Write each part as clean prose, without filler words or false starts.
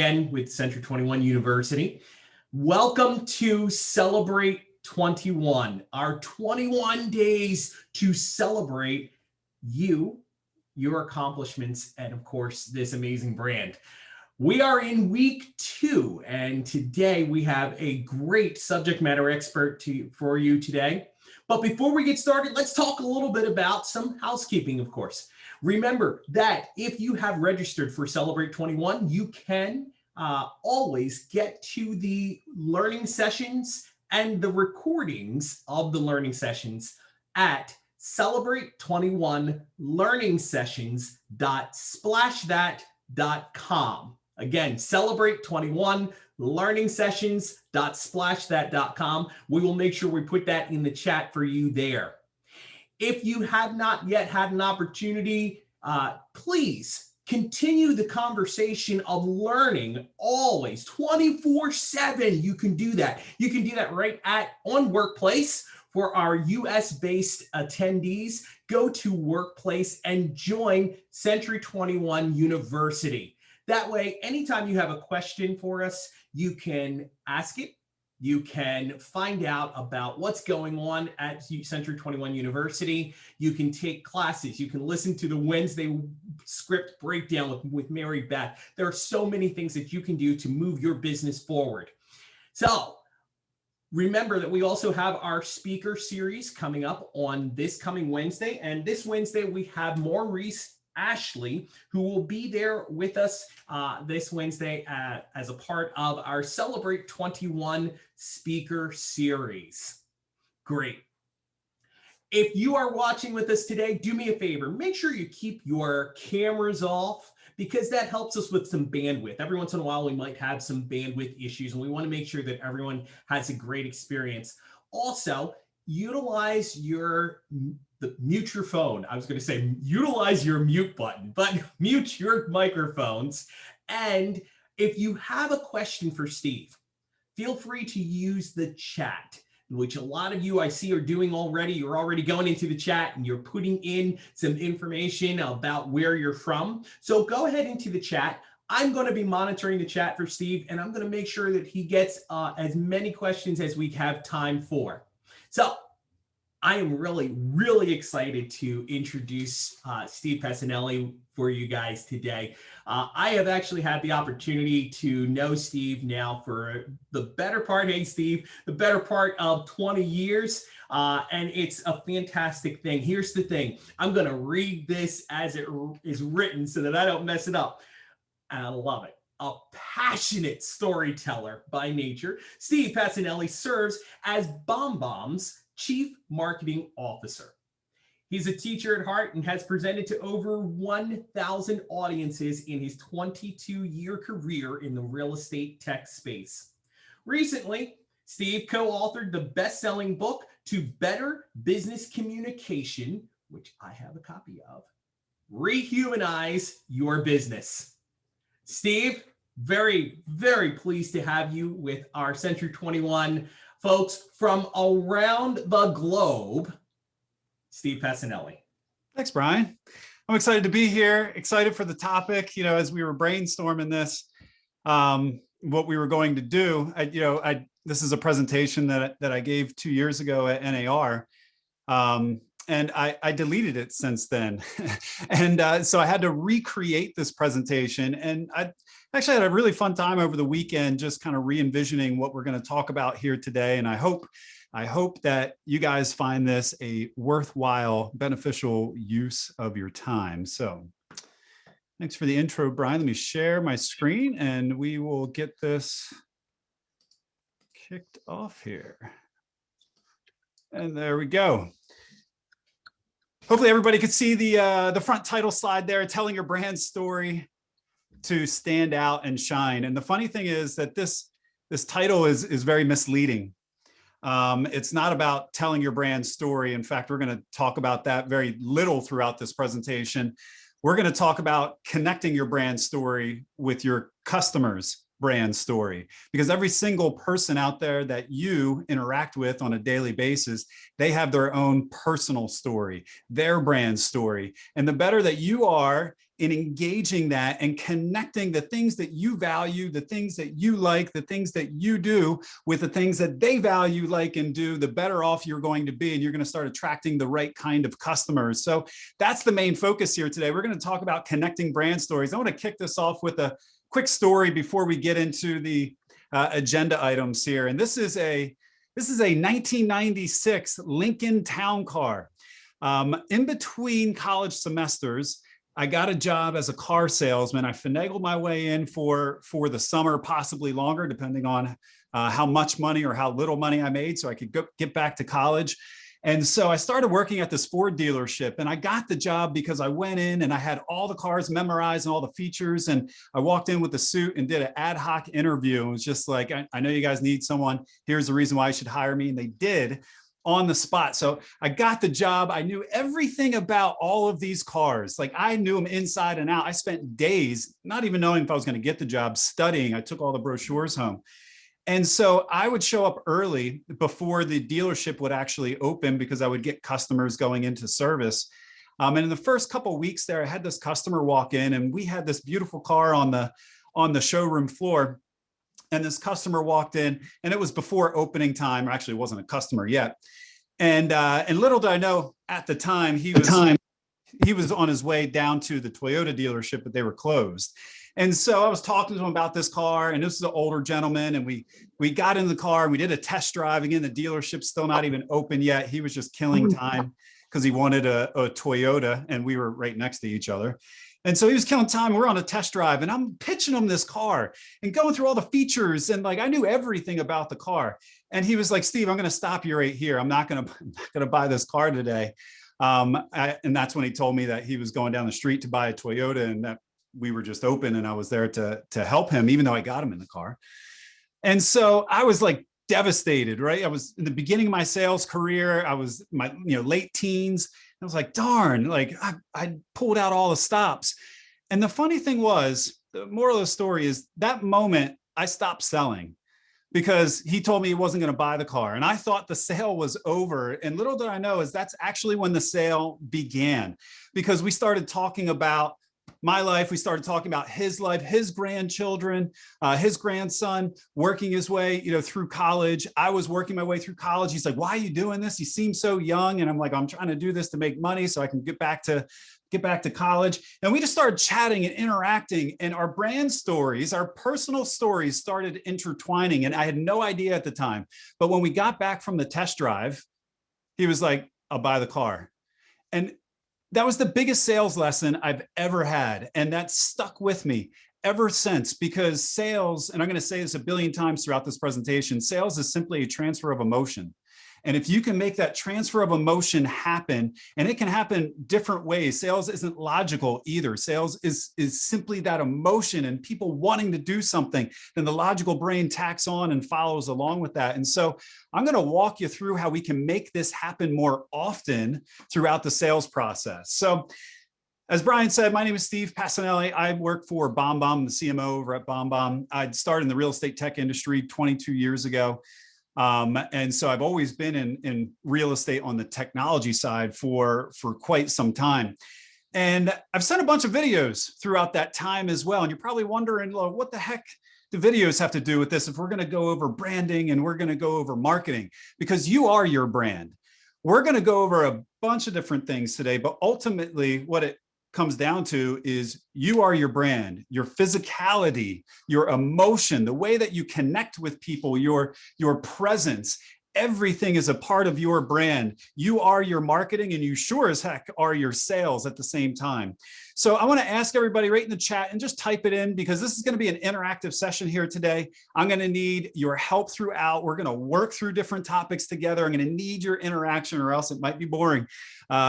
Again with Century 21 University. Welcome to Celebrate 21, our 21 days to celebrate you, your accomplishments, and of course, this amazing brand. We are in week 2, and today we have a great subject matter expert for you today. But before we get started, let's talk a little bit about some housekeeping, of course. Remember that if you have registered for Celebrate 21, you can always get to the learning sessions and the recordings of the learning sessions at celebrate21learningsessions.splashthat.com. Again, celebrate21learningsessions.splashthat.com. We will make sure we put that in the chat for you there. If you have not yet had an opportunity, please continue the conversation of learning always 24/7. You can do that. You can do that right on Workplace. For our US-based attendees, go to Workplace and join Century 21 University. That way, anytime you have a question for us, you can ask it. You can find out about what's going on at Century 21 University. You can take classes. You can listen to the Wednesday script breakdown with Mary Beth. There are so many things that you can do to move your business forward. So remember that we also have our speaker series coming up on this coming Wednesday. And this Wednesday, we have Maurice Ashley, who will be there with us this Wednesday as a part of our Celebrate 21 speaker series. Great. If you are watching with us today, do me a favor, make sure you keep your cameras off because that helps us with some bandwidth. Every once in a while, we might have some bandwidth issues and we want to make sure that everyone has a great experience. Also, utilize mute your phone. I was going to say utilize your mute button, but mute your microphones. And if you have a question for Steve, feel free to use the chat, which a lot of you I see are doing already. You're already going into the chat and you're putting in some information about where you're from. So go ahead into the chat. I'm going to be monitoring the chat for Steve, and I'm going to make sure that he gets as many questions as we have time for. So I am really, really excited to introduce Steve Passinelli for you guys today. I have actually had the opportunity to know Steve now for the better part, hey Steve, the better part of 20 years. And it's a fantastic thing. Here's the thing. I'm going to read this as it is written so that I don't mess it up. And I love it. A passionate storyteller by nature, Steve Passinelli serves as BombBomb's Chief Marketing Officer. He's a teacher at heart and has presented to over 1,000 audiences in his 22-year career in the real estate tech space. Recently, Steve co-authored the best-selling book, To Better Business Communication, which I have a copy of, Rehumanize Your Business. Steve, very, very pleased to have you with our Century 21 folks from around the globe. Steve Passinelli. Thanks, Brian. I'm excited to be here, excited for the topic. You know, as we were brainstorming this, what we were going to do, this is a presentation that I gave 2 years ago at NAR. And I deleted it since then. And so I had to recreate this presentation. And I actually had a really fun time over the weekend, just kind of re-envisioning what we're going to talk about here today. And I hope that you guys find this a worthwhile, beneficial use of your time. So thanks for the intro, Brian. Let me share my screen and we will get this kicked off here. And there we go. Hopefully everybody could see the front title slide there, telling your brand story to stand out and shine. And the funny thing is that this title is very misleading. It's not about telling your brand story. In fact, we're going to talk about that very little throughout this presentation. We're going to talk about connecting your brand story with your customers' brand story, because every single person out there that you interact with on a daily basis, they have their own personal story, their brand story. And the better that you are in engaging that and connecting the things that you value, the things that you like, the things that you do with the things that they value, like, and do, the better off you're going to be. And you're going to start attracting the right kind of customers. So that's the main focus here today. We're going to talk about connecting brand stories. I want to kick this off with a quick story before we get into the agenda items here. And this is a 1996 Lincoln Town Car. In between college semesters, I got a job as a car salesman. I finagled my way in for the summer, possibly longer, depending on how much money or how little money I made, so I could get back to college. And so I started working at this Ford dealership, and I got the job because I went in and I had all the cars memorized and all the features. And I walked in with a suit and did an ad hoc interview. It was just like, I know you guys need someone. Here's the reason why you should hire me. And they did, on the spot. So I got the job. I knew everything about all of these cars. Like, I knew them inside and out. I spent days not even knowing if I was going to get the job, studying. I took all the brochures home. And so I would show up early before the dealership would actually open, because I would get customers going into service. And in the first couple of weeks there, I had this customer walk in, and we had this beautiful car on the showroom floor. And this customer walked in, and it was before opening time, or actually wasn't a customer yet. And little did I know at the time, he was on his way down to the Toyota dealership, but they were closed. And so I was talking to him about this car, and this is an older gentleman, and we got in the car and we did a test drive. Again, the dealership's still not even open yet. He was just killing time because he wanted a Toyota, and we were right next to each other. And so he was killing time. We're on a test drive, and I'm pitching him this car and going through all the features. And like, I knew everything about the car. And he was like, Steve, I'm going to stop you right here. I'm not going to buy this car today. And that's when he told me that he was going down the street to buy a Toyota, and that we were just open, and I was there to help him, even though I got him in the car. And so I was like devastated, right? I was in the beginning of my sales career. I was my late teens. I was like, darn, like I pulled out all the stops. And the funny thing was, the moral of the story is, that moment I stopped selling, because he told me he wasn't going to buy the car. And I thought the sale was over. And little did I know is that's actually when the sale began, because we started talking about my life. We started talking about his life, his grandchildren, his grandson working his way, through college. I was working my way through college. He's like, why are you doing this? He seems so young. And I'm like, I'm trying to do this to make money so I can get back to college. And we just started chatting and interacting, and our brand stories, our personal stories started intertwining. And I had no idea at the time, but when we got back from the test drive, he was like, I'll buy the car. And that was the biggest sales lesson I've ever had. And that stuck with me ever since, because sales, and I'm going to say this a billion times throughout this presentation, sales is simply a transfer of emotion. And if you can make that transfer of emotion happen, and it can happen different ways. Sales isn't logical either. Sales is simply that emotion and people wanting to do something. Then the logical brain tacks on and follows along with that. And so I'm going to walk you through how we can make this happen more often throughout the sales process. So as Brian said, my name is Steve Passinelli. I work for BombBomb, the CMO over at BombBomb. I started in the real estate tech industry 22 years ago. And so I've always been in real estate on the technology side for quite some time. And I've sent a bunch of videos throughout that time as well. And you're probably wondering, what the heck do videos have to do with this if we're going to go over branding and we're going to go over marketing? Because you are your brand. We're going to go over a bunch of different things today, but ultimately what it comes down to is you are your brand, your physicality, your emotion, the way that you connect with people, your presence. Everything is a part of your brand. You are your marketing, and you sure as heck are your sales at the same time. So I want to ask everybody right in the chat, and just type it in, because this is going to be an interactive session here today. I'm going to need your help throughout. We're going to work through different topics together. I'm going to need your interaction, or else it might be boring.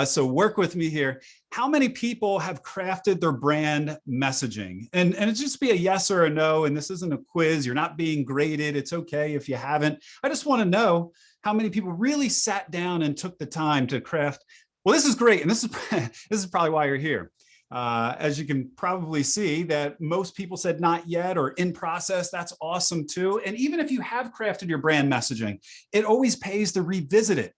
So work with me here. How many people have crafted their brand messaging? And it's just be a yes or a no. And this isn't a quiz. You're not being graded. It's okay if you haven't. I just want to know how many people really sat down and took the time to craft. Well, this is great. And this is probably why you're here. As you can probably see, that most people said not yet or in process. That's awesome too. And even if you have crafted your brand messaging, it always pays to revisit it.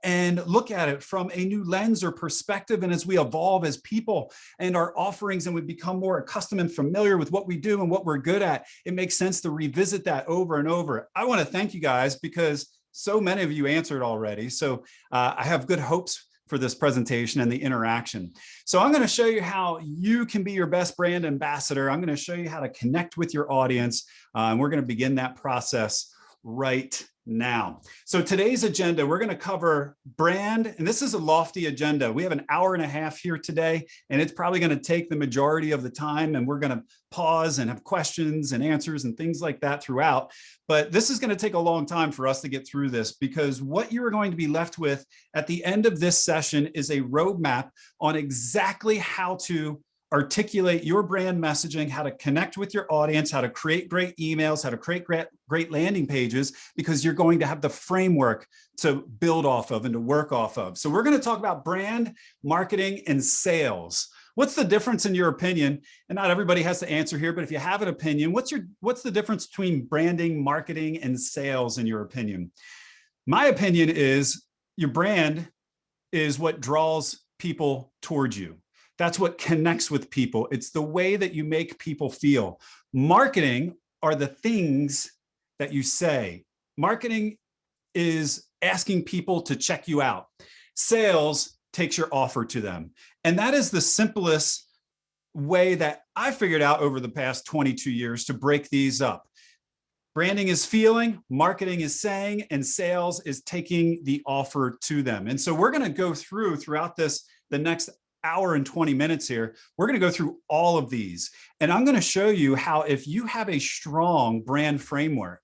and look at it from a new lens or perspective. And as we evolve as people and our offerings and we become more accustomed and familiar with what we do and what we're good at, it makes sense to revisit that over and over. I want to thank you guys because so many of you answered already. So I have good hopes for this presentation and the interaction. So I'm going to show you how you can be your best brand ambassador. I'm going to show you how to connect with your audience. And we're going to begin that process right now. So today's agenda, we're going to cover brand, and this is a lofty agenda. We have an hour and a half here today, and it's probably going to take the majority of the time, and we're going to pause and have questions and answers and things like that throughout. But this is going to take a long time for us to get through this, because what you're going to be left with at the end of this session is a roadmap on exactly how to articulate your brand messaging, how to connect with your audience, how to create great emails, how to create great landing pages, because you're going to have the framework to build off of and to work off of. So we're going to talk about brand, marketing, and sales. What's the difference in your opinion? And not everybody has to answer here, but if you have an opinion, what's the difference between branding, marketing, and sales in your opinion? My opinion is your brand is what draws people towards you. That's what connects with people. It's the way that you make people feel. Marketing are the things that you say. Marketing is asking people to check you out. Sales takes your offer to them. And that is the simplest way that I figured out over the past 22 years to break these up. Branding is feeling, marketing is saying, and sales is taking the offer to them. And so we're going to go throughout the next hour and 20 minutes here, we're going to go through all of these. And I'm going to show you how, if you have a strong brand framework,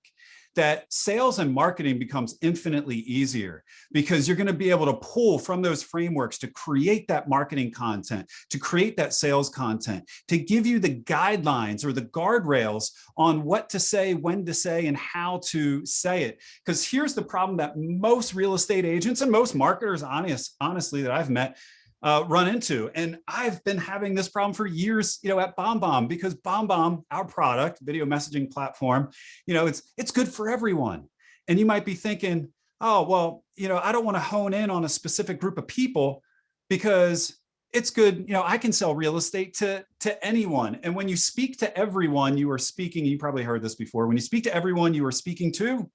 that sales and marketing becomes infinitely easier, because you're going to be able to pull from those frameworks to create that marketing content, to create that sales content, to give you the guidelines or the guardrails on what to say, when to say, and how to say it. Because here's the problem that most real estate agents and most marketers, honestly, that I've met, run into. And I've been having this problem for years, at BombBomb, because BombBomb, our product, video messaging platform, it's good for everyone. And you might be thinking, oh, well, I don't want to hone in on a specific group of people because it's good. I can sell real estate to anyone. And when you speak to everyone, you are speaking, you probably heard this before. When you speak to everyone, you are speaking to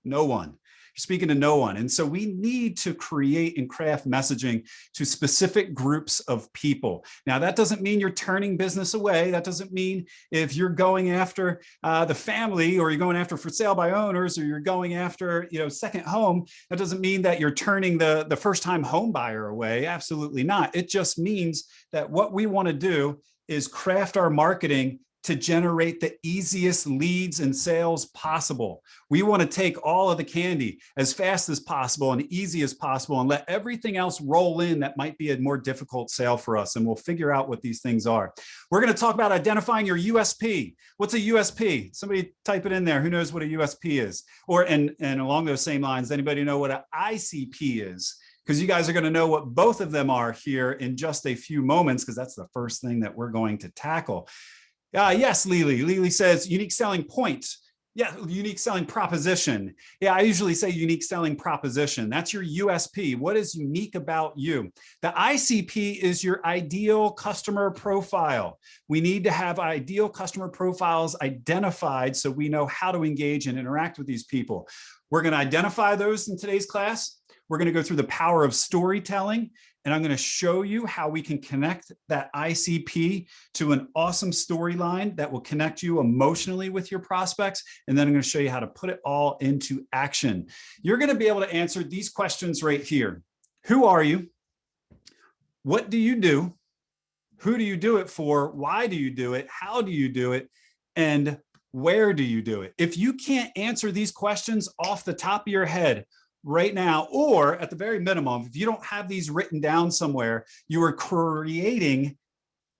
no one. You're speaking to no one. And so we need to create and craft messaging to specific groups of people. Now, that doesn't mean you're turning business away. That doesn't mean if you're going after the family, or you're going after for sale by owners, or you're going after, second home, that doesn't mean that you're turning the first-time home buyer away. Absolutely not. It just means that what we want to do is craft our marketing to generate the easiest leads and sales possible. We want to take all of the candy as fast as possible and easy as possible, and let everything else roll in that might be a more difficult sale for us. And we'll figure out what these things are. We're going to talk about identifying your USP. What's a USP? Somebody type it in there. Who knows what a USP is? And along those same lines, anybody know what an ICP is? Because you guys are going to know what both of them are here in just a few moments, because that's the first thing that we're going to tackle. Yes, Lily. Lily says unique selling point. Yeah, unique selling proposition. Yeah, I usually say unique selling proposition. That's your USP. What is unique about you? The ICP is your ideal customer profile. We need to have ideal customer profiles identified so we know how to engage and interact with these people. We're going to identify those in today's class. We're going to go through the power of storytelling, and I'm going to show you how we can connect that ICP to an awesome storyline that will connect you emotionally with your prospects. And then I'm going to show you how to put it all into action. You're going to be able to answer these questions right here. Who are you? What do you do? Who do you do it for? Why do you do it? How do you do it? And where do you do it? If you can't answer these questions off the top of your head right now, or at the very minimum, if you don't have these written down somewhere, you are creating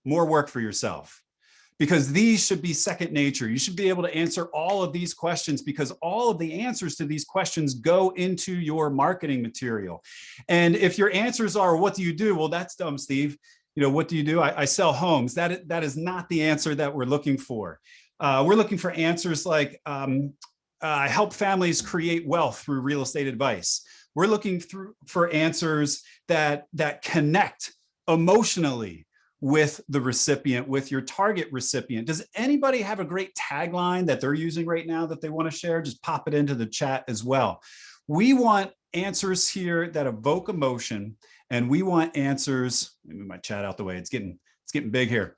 more work for yourself, because these should be second nature. You should be able to answer all of these questions, because all of the answers to these questions go into your marketing material. And if your answers are, what do you do? Well, that's dumb, Steve. What do you do? I sell homes. That is not the answer that we're looking for. We're looking for answers like, I help families create wealth through real estate advice. We're looking for answers that connect emotionally with the recipient, with your target recipient. Does anybody have a great tagline that they're using right now that they want to share? Just pop it into the chat as well. We want answers here that evoke emotion, and we want answers, let me move my chat out the way, it's getting big here.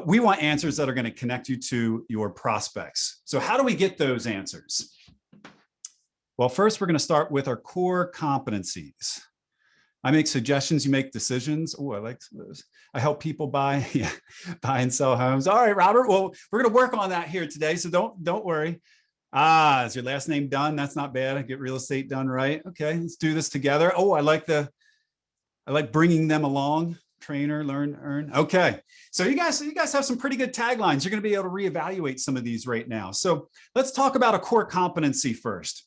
We want answers that are going to connect you to your prospects. So how do we get those answers? Well, first, we're going to start with our core competencies. I make suggestions, you make decisions. Oh, I like those. I help people buy and sell homes. All right, Robert. Well, we're going to work on that here today, so don't worry. Is your last name done? That's not bad. I get real estate done right. Okay, let's do this together. Oh, I like bringing them along. Trainer, learn, earn. Okay, so you guys have some pretty good taglines. You're going to be able to reevaluate some of these right now. So let's talk about a core competency first.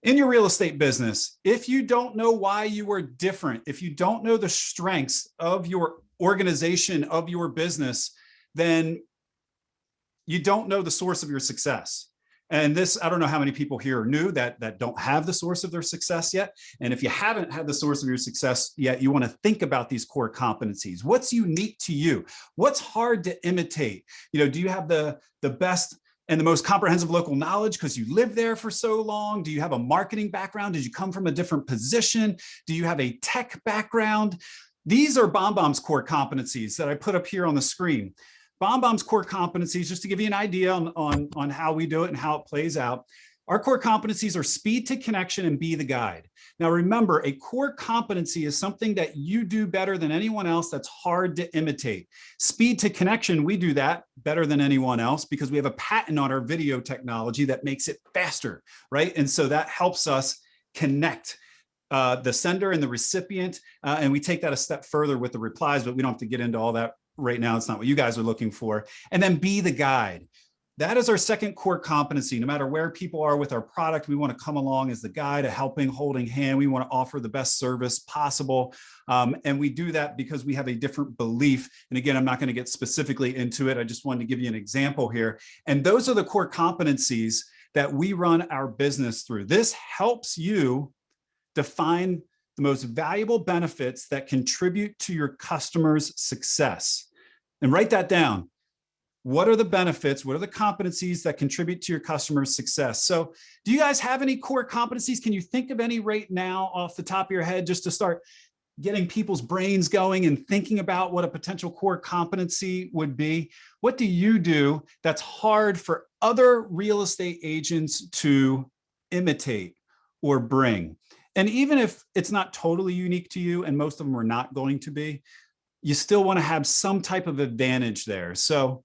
In your real estate business, if you don't know why you are different, if you don't know the strengths of your organization, of your business, then you don't know the source of your success. And this, I don't know how many people here are new that don't have the source of their success yet. And if you haven't had the source of your success yet, you want to think about these core competencies. What's unique to you? What's hard to imitate? Do you have the best and the most comprehensive local knowledge because you lived there for so long? Do you have a marketing background? Did you come from a different position? Do you have a tech background? These are BombBomb's core competencies that I put up here on the screen. BombBomb's core competencies, just to give you an idea on how we do it and how it plays out. Our core competencies are speed to connection and be the guide. Now, remember, a core competency is something that you do better than anyone else that's hard to imitate. Speed to connection, we do that better than anyone else because we have a patent on our video technology that makes it faster, right? And so that helps us connect the sender and the recipient. And we take that a step further with the replies, but we don't have to get into all that right now. It's not what you guys are looking for. And then be the guide. That is our second core competency. No matter where people are with our product, we want to come along as the guide, a helping, holding hand. We want to offer the best service possible. And we do that because we have a different belief. And again, I'm not going to get specifically into it. I just wanted to give you an example here. And those are the core competencies that we run our business through. This helps you define the most valuable benefits that contribute to your customers' success. And write that down. What are the benefits? What are the competencies that contribute to your customers' success? So do you guys have any core competencies? Can you think of any right now off the top of your head just to start getting people's brains going and thinking about what a potential core competency would be? What do you do that's hard for other real estate agents to imitate or bring? And even if it's not totally unique to you, and most of them are not going to be, you still want to have some type of advantage there. So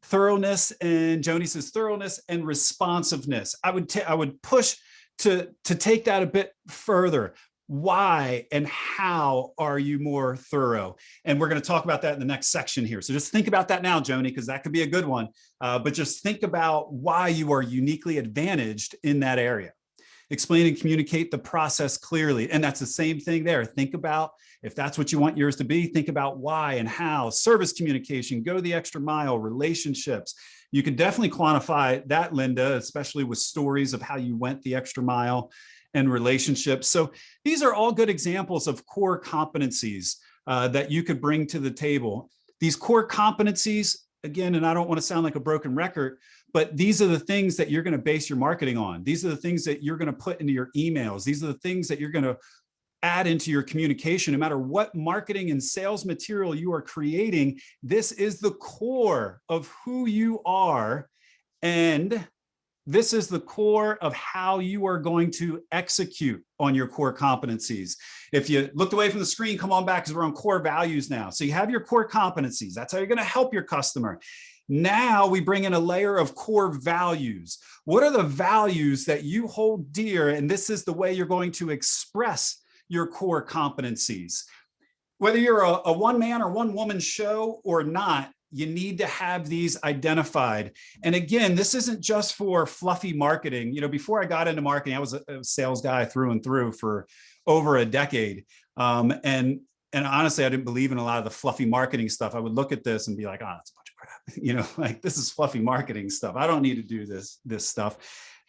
thoroughness, and Joni says thoroughness and responsiveness. I would push to take that a bit further. Why and how are you more thorough? And we're going to talk about that in the next section here. So just think about that now, Joni, because that could be a good one. But just think about why you are uniquely advantaged in that area. Explain and communicate the process clearly. And that's the same thing there. Think about, if that's what you want yours to be, think about why and how. Service communication, go the extra mile, relationships. You can definitely quantify that, Linda, especially with stories of how you went the extra mile and relationships. So these are all good examples of core competencies that you could bring to the table. These core competencies, again, and I don't want to sound like a broken record, but these are the things that you're going to base your marketing on. These are the things that you're going to put into your emails. These are the things that you're going to add into your communication. No matter what marketing and sales material you are creating, this is the core of who you are. And this is the core of how you are going to execute on your core competencies. If you looked away from the screen, come on back because we're on core values now. So you have your core competencies. That's how you're going to help your customer. Now we bring in a layer of core values. What are the values that you hold dear? And this is the way you're going to express your core competencies. Whether you're a one-man or one-woman show or not, you need to have these identified. And again, this isn't just for fluffy marketing. Before I got into marketing, I was a sales guy through and through for over a decade. And honestly, I didn't believe in a lot of the fluffy marketing stuff. I would look at this and be like, oh, that's a bunch of crap. Like this is fluffy marketing stuff. I don't need to do this stuff.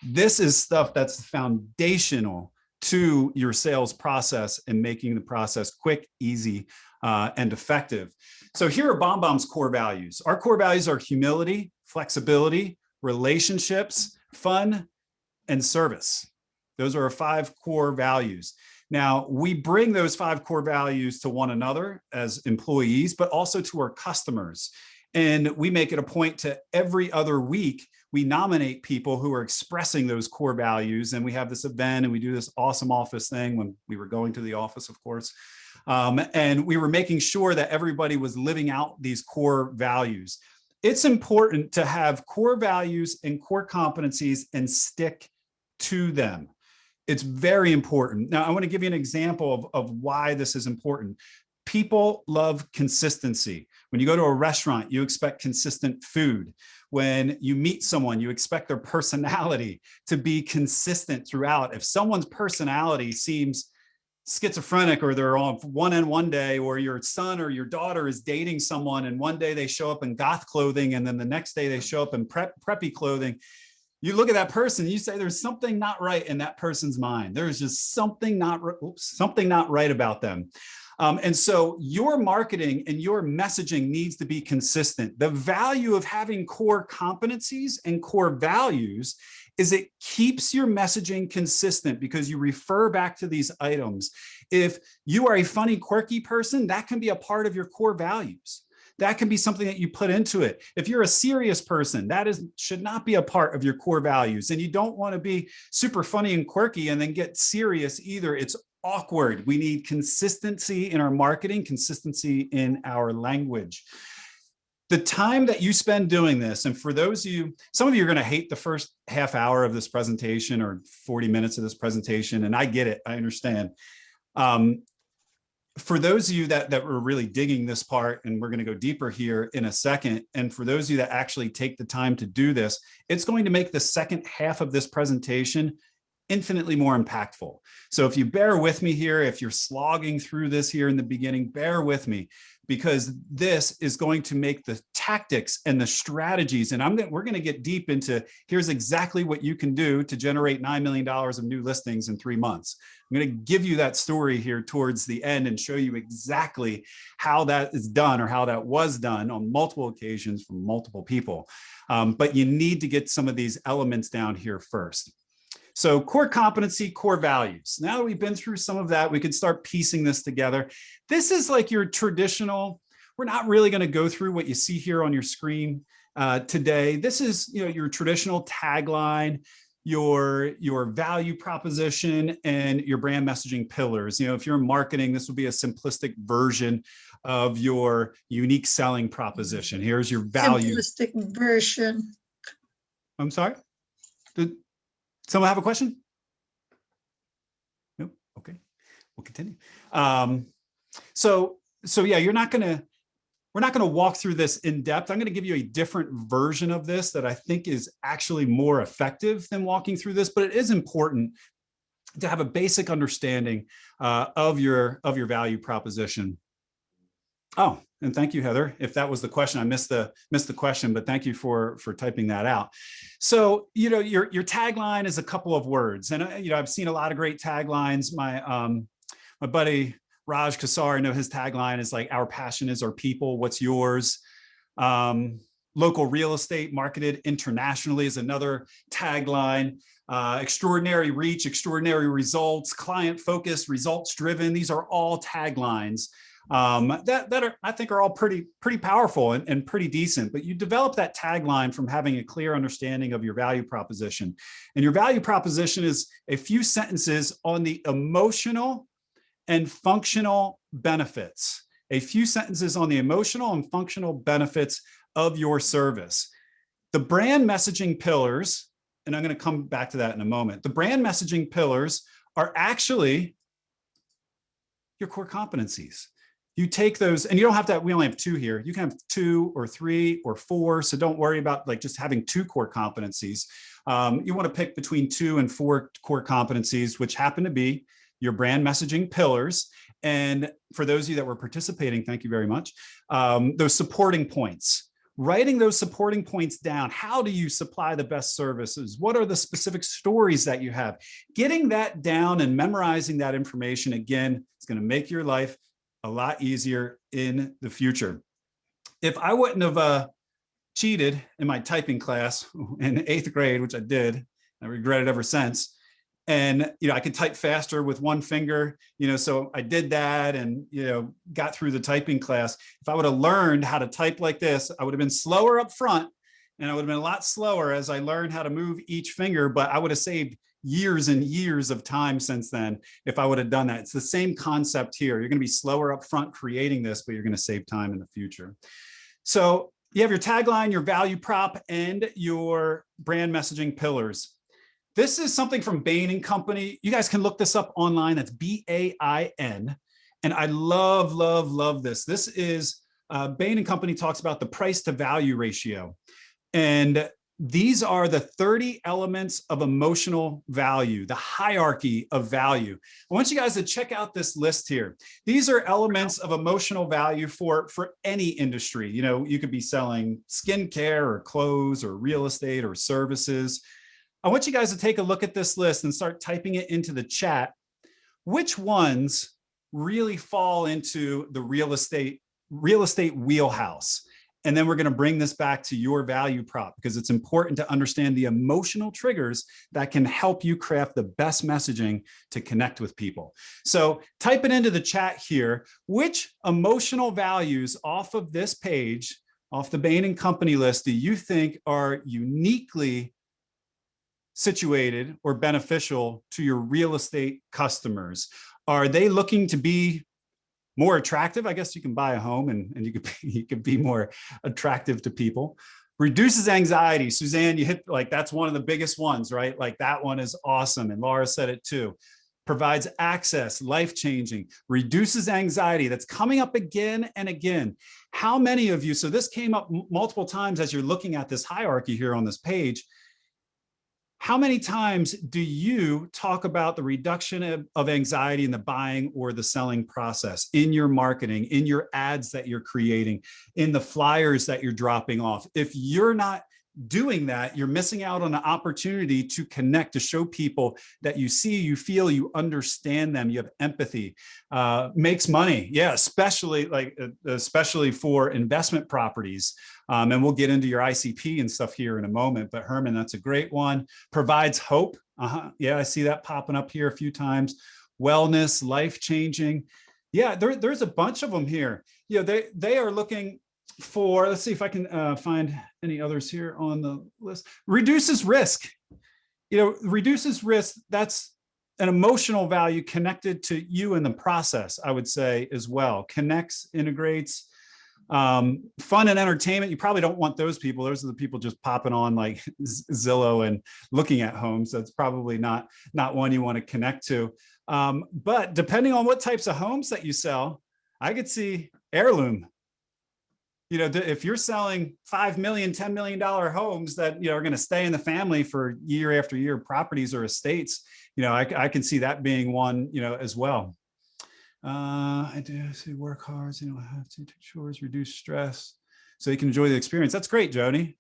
This is stuff that's foundational to your sales process and making the process quick, easy, and effective. So here are BombBomb's core values. Our core values are humility, flexibility, relationships, fun, and service. Those are our 5 core values. Now, we bring those 5 core values to one another as employees, but also to our customers. And we make it a point to every other week, we nominate people who are expressing those core values. And we have this event and we do this awesome office thing when we were going to the office, of course. And we were making sure that everybody was living out these core values. It's important to have core values and core competencies and stick to them. It's very important. Now, I want to give you an example of why this is important. People love consistency. When you go to a restaurant, you expect consistent food. When you meet someone, you expect their personality to be consistent throughout. If someone's personality seems schizophrenic, or they're on one end one day, or your son or your daughter is dating someone and one day they show up in goth clothing and then the next day they show up in preppy clothing, you look at that person, you say there's something not right in that person's mind. There's just something not right about them. And so your marketing and your messaging needs to be consistent. The value of having core competencies and core values is it keeps your messaging consistent because you refer back to these items. If you are a funny, quirky person, that can be a part of your core values. That can be something that you put into it. If you're a serious person, that should not be a part of your core values. And you don't want to be super funny and quirky and then get serious either. It's awkward. We need consistency in our marketing, consistency in our language. The time that you spend doing this, and for those of you, some of you are going to hate the first half hour of this presentation or 40 minutes of this presentation, and I get it, I understand. For those of you that were really digging this part, and we're going to go deeper here in a second, and for those of you that actually take the time to do this, it's going to make the second half of this presentation infinitely more impactful. So if you bear with me here, if you're slogging through this here in the beginning, bear with me, because this is going to make the tactics and the strategies, and we're going to get deep into here's exactly what you can do to generate $9 million of new listings in 3 months. I'm going to give you that story here towards the end and show you exactly how that is done, or how that was done on multiple occasions from multiple people. But you need to get some of these elements down here first. So core competency, core values. Now that we've been through some of that, we can start piecing this together. This is like your traditional, we're not really going to go through what you see here on your screen today. This is, your traditional tagline, your value proposition, and your brand messaging pillars. If you're in marketing, this would be a simplistic version of your unique selling proposition. Here's your value. Simplistic version. I'm sorry? Did someone have a question? Nope. Okay, we'll continue. So yeah, we're not going to walk through this in depth. I'm going to give you a different version of this that I think is actually more effective than walking through this, but it is important to have a basic understanding of your value proposition. Oh, and thank you, Heather. If that was the question, I missed the question, but thank you for typing that out. So, your tagline is a couple of words, and I've seen a lot of great taglines. My buddy Raj Kassar, I know his tagline is like, "Our passion is our people. What's yours?" Local real estate marketed internationally is another tagline. Extraordinary reach, extraordinary results, client focused, results driven. These are all taglines that I think are all pretty powerful and pretty decent. But you develop that tagline from having a clear understanding of your value proposition. And your value proposition is a few sentences on the emotional and functional benefits. A few sentences on the emotional and functional benefits of your service. The brand messaging pillars, and I'm going to come back to that in a moment. The brand messaging pillars are actually your core competencies. You take those, and you don't have to, we only have 2 here. You can have 2 or 3 or 4. So don't worry about just having 2 core competencies. You want to pick between 2 and 4 core competencies, which happen to be your brand messaging pillars. And for those of you that were participating, thank you very much. Those supporting points. writing those supporting points down. How do you supply the best services? What are the specific stories that you have? Getting that down and memorizing that information, again, is going to make your life a lot easier in the future. If I wouldn't have cheated in my typing class in 8th grade, which I did, I regret it ever since. And, I could type faster with one finger, so I did that and, got through the typing class. If I would have learned how to type like this, I would have been slower up front and I would have been a lot slower as I learned how to move each finger, but I would have saved years and years of time since then if I would have done that. It's the same concept here. You're going to be slower up front creating this, but you're going to save time in the future. So you have your tagline, your value prop, and your brand messaging pillars. This is something from Bain & Company. You guys can look this up online. That's B-A-I-N. And I love, love, love this. This is Bain & Company talks about the price to value ratio. And these are the 30 elements of emotional value, the hierarchy of value. I want you guys to check out this list here. These are elements of emotional value for any industry. You could be selling skincare or clothes or real estate or services. I want you guys to take a look at this list and start typing it into the chat. Which ones really fall into the real estate wheelhouse? And then we're going to bring this back to your value prop because it's important to understand the emotional triggers that can help you craft the best messaging to connect with people. So type it into the chat here. Which emotional values off of this page, off the Bain & Company list, do you think are uniquely situated or beneficial to your real estate customers? Are they looking to be more attractive? I guess you can buy a home and you could be more attractive to people. Reduces anxiety. Suzanne, you hit that's one of the biggest ones, right? That one is awesome. And Laura said it too. Provides access, life-changing, reduces anxiety. That's coming up again and again. How many of you, so this came up multiple times as you're looking at this hierarchy here on this page. How many times do you talk about the reduction of anxiety in the buying or the selling process in your marketing, in your ads that you're creating, in the flyers that you're dropping off? If you're not doing that, you're missing out on an opportunity to connect, to show people that you see, you feel, you understand them, you have empathy. Makes money. Yeah, especially for investment properties. And we'll get into your ICP and stuff here in a moment, but Herman, that's a great one. Provides hope. Yeah, I see that popping up here a few times. Wellness, life-changing. Yeah, there's a bunch of them here. They are looking for, let's see if I can find any others here on the list. Reduces risk. Reduces risk. That's an emotional value connected to you in the process, I would say as well. Connects, integrates. Fun and entertainment. You probably don't want those people. Those are the people just popping on like Zillow and looking at homes. That's probably not one you want to connect to. But depending on what types of homes that you sell, I could see heirloom. If you're selling $5 million, $10 million homes that are going to stay in the family for year after year, properties or estates, I can see that being one, as well. I do see work hard, have to take chores, reduce stress, so you can enjoy the experience. That's great, Joni.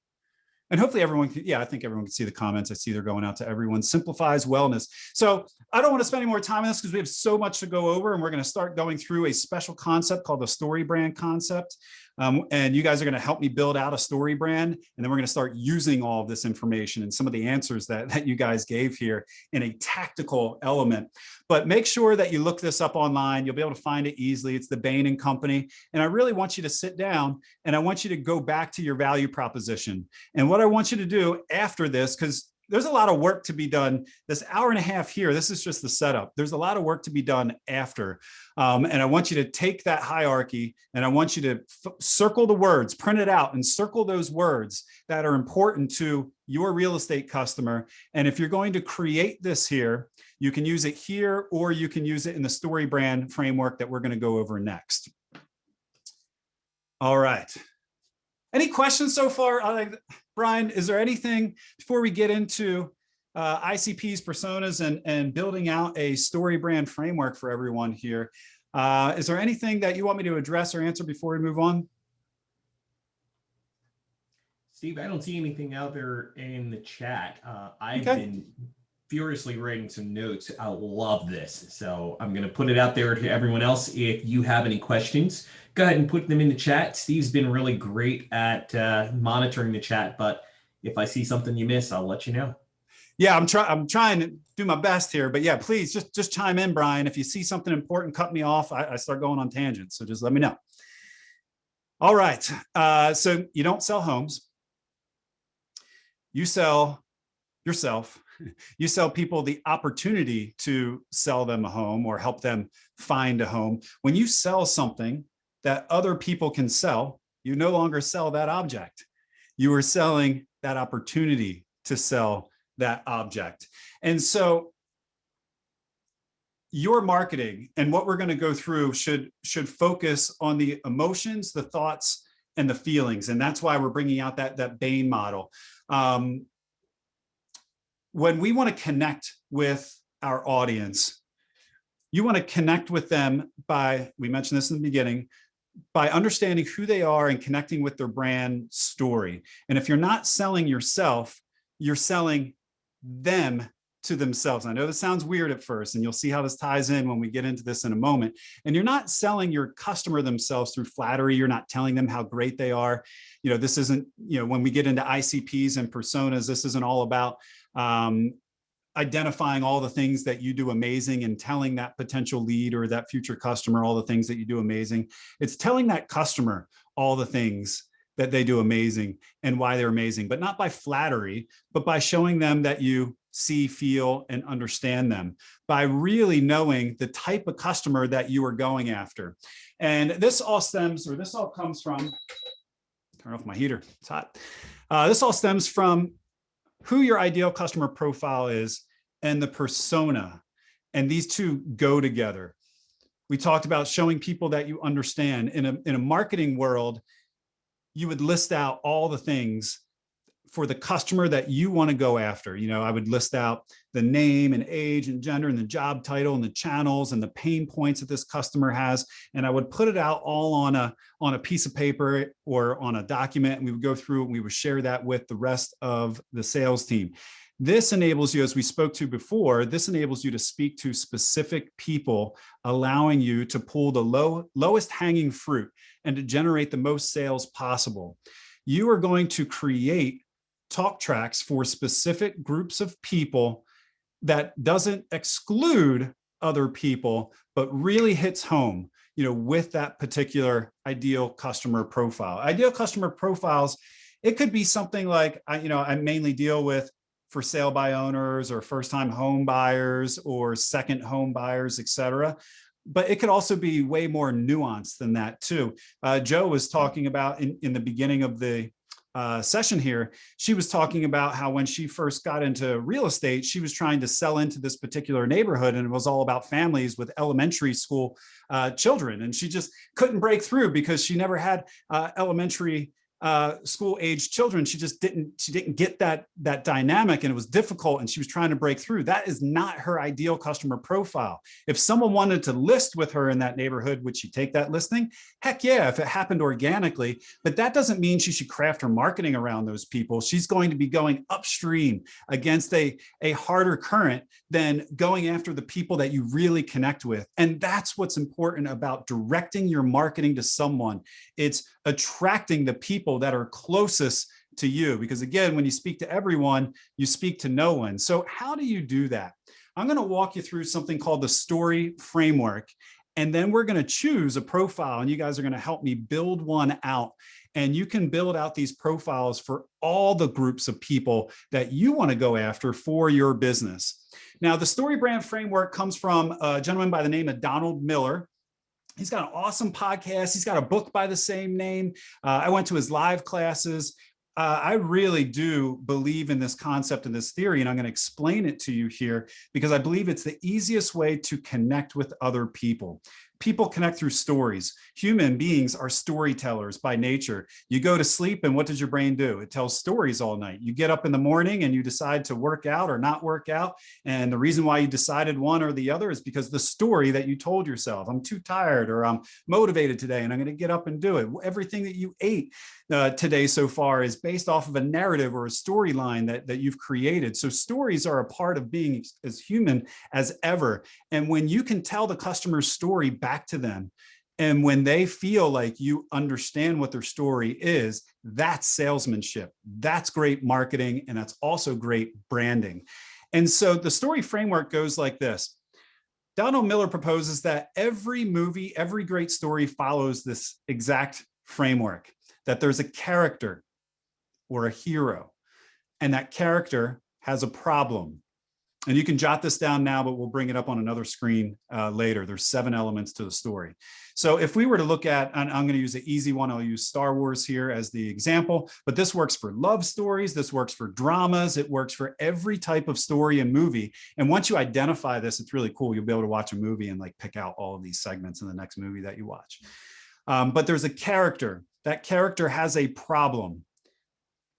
And hopefully everyone can, I think everyone can see the comments. I see they're going out to everyone. Simplifies wellness. So I don't want to spend any more time on this because we have so much to go over, and we're going to start going through a special concept called the story brand concept. And you guys are going to help me build out a story brand. And then we're going to start using all of this information and some of the answers that you guys gave here in a tactical element. But make sure that you look this up online. You'll be able to find it easily. It's the Bain & Company. And I really want you to sit down and I want you to go back to your value proposition. And what I want you to do after this, because there's a lot of work to be done. This hour and a half here, this is just the setup. There's a lot of work to be done after. And I want you to take that hierarchy and I want you to circle the words, print it out and circle those words that are important to your real estate customer. And if you're going to create this here, you can use it here or you can use it in the story brand framework that we're going to go over next. All right. Any questions so far? Brian, is there anything before we get into ICPs, personas, and building out a story brand framework for everyone here? Is there anything that you want me to address or answer before we move on? Steve, I don't see anything out there in the chat. I've Okay. been furiously writing some notes. I love this. So I'm going to put it out there to everyone else. If you have any questions, go ahead and put them in the chat. Steve's been really great at monitoring the chat, but if I see something you miss, I'll let you know. Yeah, I'm trying to do my best here, but yeah, please just chime in, Brian. If you see something important, cut me off. I start going on tangents, so just let me know. All right. So you don't sell homes. You sell yourself. You sell people the opportunity to sell them a home or help them find a home. When you sell something that other people can sell, you no longer sell that object. You are selling that opportunity to sell that object. And so your marketing and what we're going to go through should focus on the emotions, the thoughts, and the feelings. And that's why we're bringing out that Bain model. When we want to connect with our audience, you want to connect with them by, we mentioned this in the beginning, by understanding who they are and connecting with their brand story. And if you're not selling yourself, you're selling them to themselves. I know this sounds weird at first, and you'll see how this ties in when we get into this in a moment. And you're not selling your customer themselves through flattery. You're not telling them how great they are. This isn't, when we get into ICPs and personas, this isn't all about identifying all the things that you do amazing and telling that potential lead or that future customer all the things that you do amazing. It's telling that customer all the things that they do amazing and why they're amazing, but not by flattery, but by showing them that you see, feel, and understand them, by really knowing the type of customer that you are going after. And this all comes from, turn off my heater, it's hot. This all stems from who your ideal customer profile is and the persona. And these two go together. We talked about showing people that you understand. In a marketing world, you would list out all the things for the customer that you want to go after. I would list out the name and age and gender and the job title and the channels and the pain points that this customer has. And I would put it out all on a piece of paper or on a document. And we would go through and we would share that with the rest of the sales team. This enables you, as we spoke to before, this enables you to speak to specific people, allowing you to pull the lowest hanging fruit and to generate the most sales possible. You are going to create talk tracks for specific groups of people that doesn't exclude other people, but really hits home, with that particular ideal customer profile. Ideal customer profiles, it could be something like, I mainly deal with for sale by owners or first-time home buyers or second home buyers, et cetera. But it could also be way more nuanced than that too. Joe was talking about in the beginning of the session here, she was talking about how when she first got into real estate, she was trying to sell into this particular neighborhood, and it was all about families with elementary school children. And she just couldn't break through because she never had elementary school age children. She didn't get that dynamic, and it was difficult, and she was trying to break through. That is not her ideal customer profile. If someone wanted to list with her in that neighborhood, would she take that listing? Heck yeah, if it happened organically. But that doesn't mean she should craft her marketing around those people. She's going to be going upstream against a harder current than going after the people that you really connect with. And that's what's important about directing your marketing to someone. It's attracting the people that are closest to you, because again, when you speak to everyone, you speak to no one. So how do you do that? I'm going to walk you through something called the story framework, and then we're going to choose a profile, and you guys are going to help me build one out. And you can build out these profiles for all the groups of people that you want to go after for your business. Now, the story brand framework comes from a gentleman by the name of Donald Miller. He's got an awesome podcast. He's got a book by the same name. I went to his live classes. I really do believe in this concept and this theory, and I'm going to explain it to you here because I believe it's the easiest way to connect with other people. People connect through stories. Human beings are storytellers by nature. You go to sleep and what does your brain do? It tells stories all night. You get up in the morning and you decide to work out or not work out. And the reason why you decided one or the other is because the story that you told yourself, I'm too tired or I'm motivated today and I'm going to get up and do it. Everything that you ate today so far is based off of a narrative or a storyline that you've created. So stories are a part of being as human as ever. And when you can tell the customer's story back to them, and when they feel like you understand what their story is, that's salesmanship. That's great marketing. And that's also great branding. And so the story framework goes like this. Donald Miller proposes that every movie, every great story follows this exact framework, that there's a character or a hero, and that character has a problem. And you can jot this down now, but we'll bring it up on another screen later. There's 7 elements to the story. So if we were to look at, and I'm going to use an easy one, I'll use Star Wars here as the example, but this works for love stories, this works for dramas, it works for every type of story and movie. And once you identify this, it's really cool. You'll be able to watch a movie and like pick out all of these segments in the next movie that you watch. But there's a character. That character has a problem.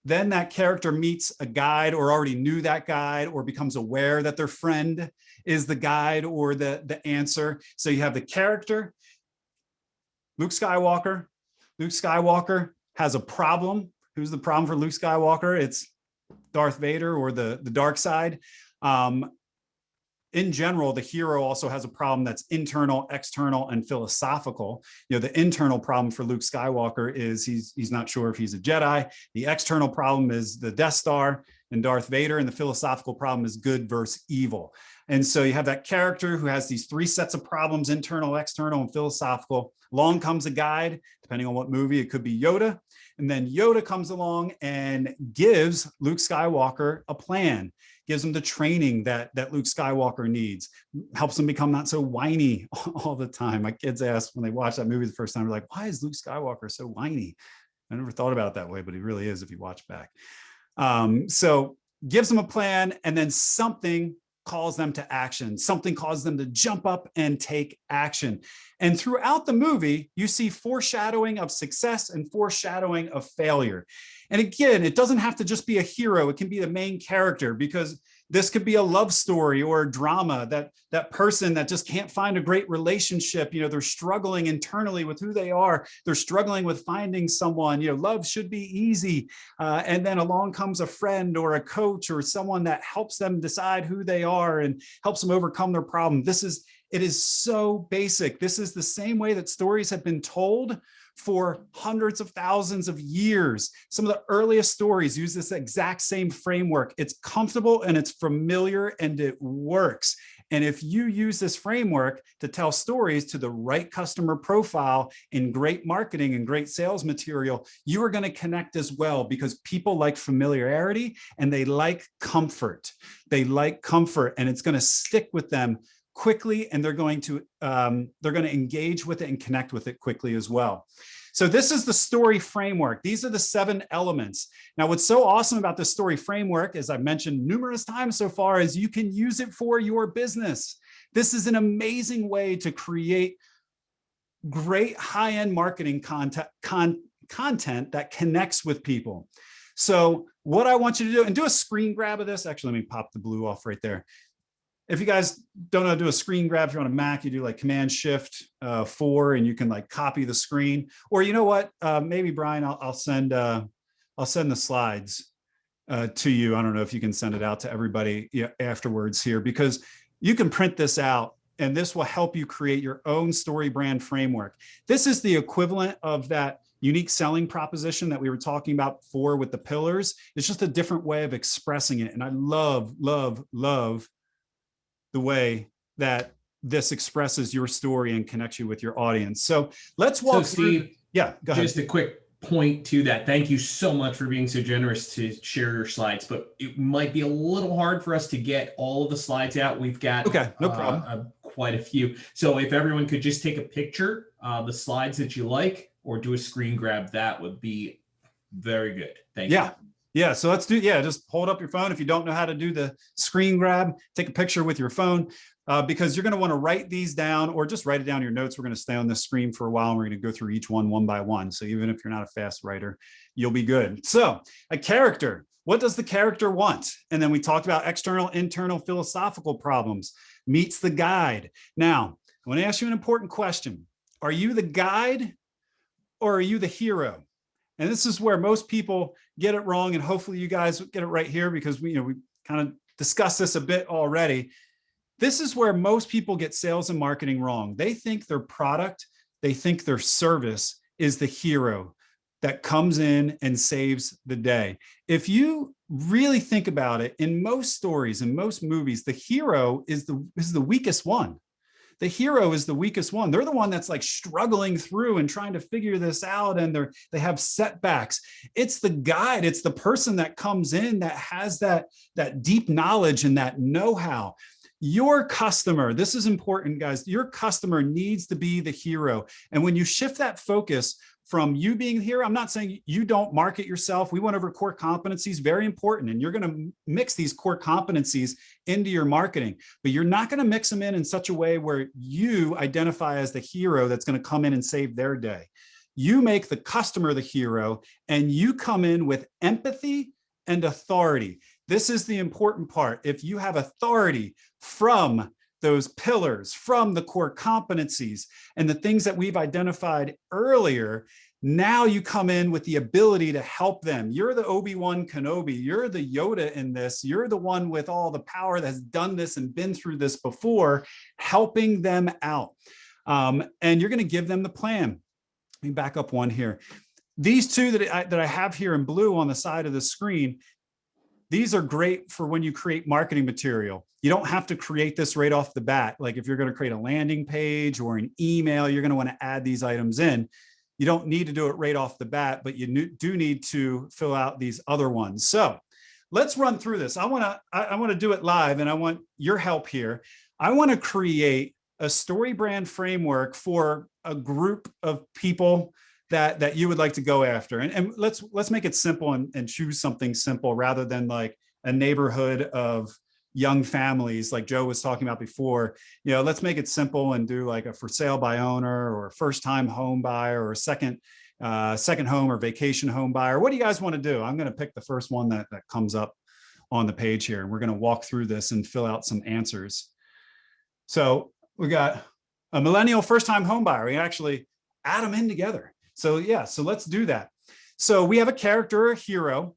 Then that character meets a guide or already knew that guide or becomes aware that their friend is the guide or the answer. So you have the character, Luke Skywalker. Luke Skywalker has a problem. Who's the problem for Luke Skywalker? It's Darth Vader or the dark side. In general, the hero also has a problem that's internal, external, and philosophical. You know, the internal problem for Luke Skywalker is he's not sure if he's a Jedi. The external problem is the Death Star and Darth Vader, and the philosophical problem is good versus evil. And so you have that character who has these 3 sets of problems, internal, external, and philosophical. Along comes a guide, depending on what movie, it could be Yoda. And then Yoda comes along and gives Luke Skywalker a plan, gives him the training that Luke Skywalker needs, helps him become not so whiny all the time. My kids ask when they watch that movie the first time, they're like, why is Luke Skywalker so whiny? I never thought about it that way, but he really is if you watch back. So gives them a plan, and then something calls them to action. Something causes them to jump up and take action. And throughout the movie, you see foreshadowing of success and foreshadowing of failure. And again, it doesn't have to just be a hero. It can be the main character, because this could be a love story or a drama, that person that just can't find a great relationship. You know, they're struggling internally with who they are. They're struggling with finding someone. You know, love should be easy. And then along comes a friend or a coach or someone that helps them decide who they are and helps them overcome their problem. It is so basic. This is the same way that stories have been told for hundreds of thousands of years. Some of the earliest stories use this exact same framework. It's comfortable and it's familiar and it works. And if you use this framework to tell stories to the right customer profile in great marketing and great sales material, you are going to connect as well, because people like familiarity and they like comfort. They like comfort, and it's going to stick with them quickly, and they're going to engage with it and connect with it quickly as well. So this is the story framework. These are the 7 elements. Now, what's so awesome about the story framework, as I've mentioned numerous times so far, is you can use it for your business. This is an amazing way to create great high-end marketing content that connects with people. So what I want you to do, and do a screen grab of this. Actually, let me pop the blue off right there. If you guys don't know how to do a screen grab, if you're on a Mac, you do like Command-Shift-4, and you can like copy the screen. Or you know what? Maybe Brian, I'll send the slides to you. I don't know if you can send it out to everybody afterwards here, because you can print this out, and this will help you create your own story brand framework. This is the equivalent of that unique selling proposition that we were talking about before with the pillars. It's just a different way of expressing it, and I love, love, love the way that this expresses your story and connects you with your audience. So let's walk through. Steve, yeah, go ahead. Just a quick point to that. Thank you so much for being so generous to share your slides, but it might be a little hard for us to get all of the slides out. We've got no problem. Quite a few. So if everyone could just take a picture of the slides that you like, or do a screen grab, that would be very good. Thank you. Yeah, so let's do, yeah, just hold up your phone. If you don't know how to do the screen grab, take a picture with your phone because you're going to want to write these down or just write it down in your notes. We're going to stay on the screen for a while and we're going to go through each one by one. So even if you're not a fast writer, you'll be good. So a character, what does the character want? And then we talked about external, internal philosophical problems, meets the guide. Now, I want to ask you an important question. Are you the guide or are you the hero? And this is where most people get it wrong. And hopefully you guys get it right here because we kind of discussed this a bit already. This is where most people get sales and marketing wrong. They think their product, they think their service is the hero that comes in and saves the day. If you really think about it, in most stories, in most movies, the hero is the weakest one. The hero is the weakest one. They're the one that's like struggling through and trying to figure this out, and they have setbacks. It's the guide. It's the person that comes in that has that deep knowledge and that know-how. Your customer, this is important, guys. Your customer needs to be the hero. And when you shift that focus from you being the hero, I'm not saying you don't market yourself. We went over core competencies, very important. And you're going to mix these core competencies into your marketing, but you're not going to mix them in such a way where you identify as the hero that's going to come in and save their day. You make the customer the hero and you come in with empathy and authority. This is the important part. If you have authority from those pillars, from the core competencies and the things that we've identified earlier, now you come in with the ability to help them. You're the Obi-Wan Kenobi. You're the Yoda in this. You're the one with all the power that has done this and been through this before, helping them out. And you're going to give them the plan. Let me back up one here. These two that I have here in blue on the side of the screen, these are great for when you create marketing material. You don't have to create this right off the bat. Like if you're going to create a landing page or an email, you're going to want to add these items in. You don't need to do it right off the bat, but you do need to fill out these other ones. So let's run through this. I want to do it live and I want your help here. I want to create a story brand framework for a group of people that you would like to go after. And let's make it simple and choose something simple rather than like a neighborhood of young families like Joe was talking about before. Let's make it simple and do like a for sale by owner or a first time home buyer or a second home or vacation home buyer. What do you guys want to do? I'm going to pick the first one that comes up on the page here. And we're going to walk through this and fill out some answers. So we got a millennial first time home buyer. We actually add them in together. So yeah, so let's do that. So we have a character, a hero,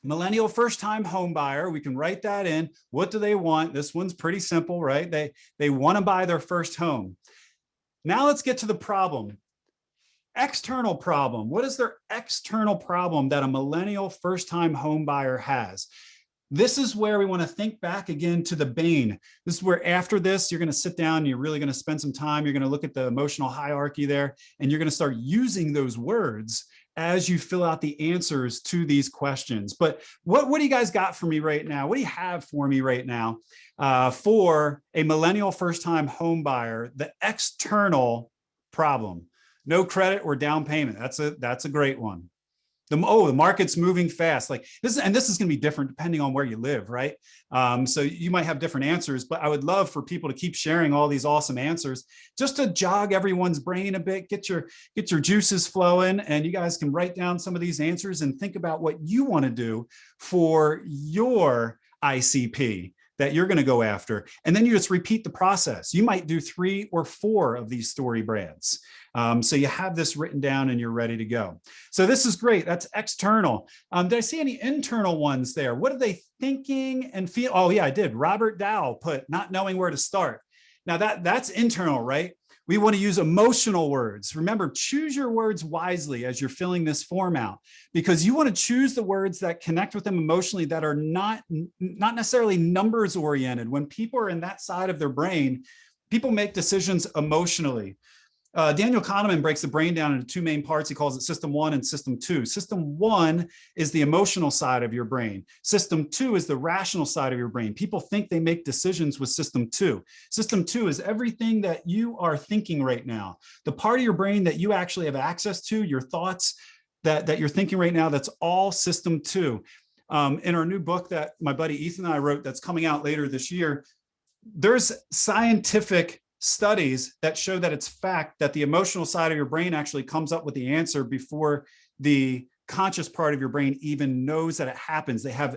millennial first-time home buyer. We can write that in. What do they want? This one's pretty simple, right? They want to buy their first home. Now let's get to the problem. External problem. What is their external problem that a millennial first-time home buyer has? This is where we want to think back again to the Bain. This is where after this, you're going to sit down and you're really going to spend some time. You're going to look at the emotional hierarchy there, and you're going to start using those words as you fill out the answers to these questions. But what do you guys got for me right now? What do you have for me right now for a millennial first-time home buyer, the external problem? No credit or down payment. That's a great one. The market's moving fast. Like this, and this is going to be different depending on where you live, right? So you might have different answers, but I would love for people to keep sharing all these awesome answers just to jog everyone's brain a bit, get your juices flowing, and you guys can write down some of these answers and think about what you want to do for your ICP that you're going to go after. And then you just repeat the process. You might do 3 or 4 of these story brands. So you have this written down and you're ready to go. So this is great. That's external. Did I see any internal ones there? What are they thinking and feel? Oh yeah, I did. Robert Dow put not knowing where to start. Now that's internal, right? We want to use emotional words. Remember, choose your words wisely as you're filling this form out, because you want to choose the words that connect with them emotionally, that are not necessarily numbers oriented. When people are in that side of their brain, people make decisions emotionally. Daniel Kahneman breaks the brain down into 2 main parts. He calls it system 1 and system 2. System 1 is the emotional side of your brain. System 2 is the rational side of your brain. People think they make decisions with system 2. System 2 is everything that you are thinking right now. The part of your brain that you actually have access to, your thoughts, that you're thinking right now, that's all system two. In our new book that my buddy Ethan and I wrote, that's coming out later this year, there's scientific studies that show that it's fact that the emotional side of your brain actually comes up with the answer before the conscious part of your brain even knows that it happens. They have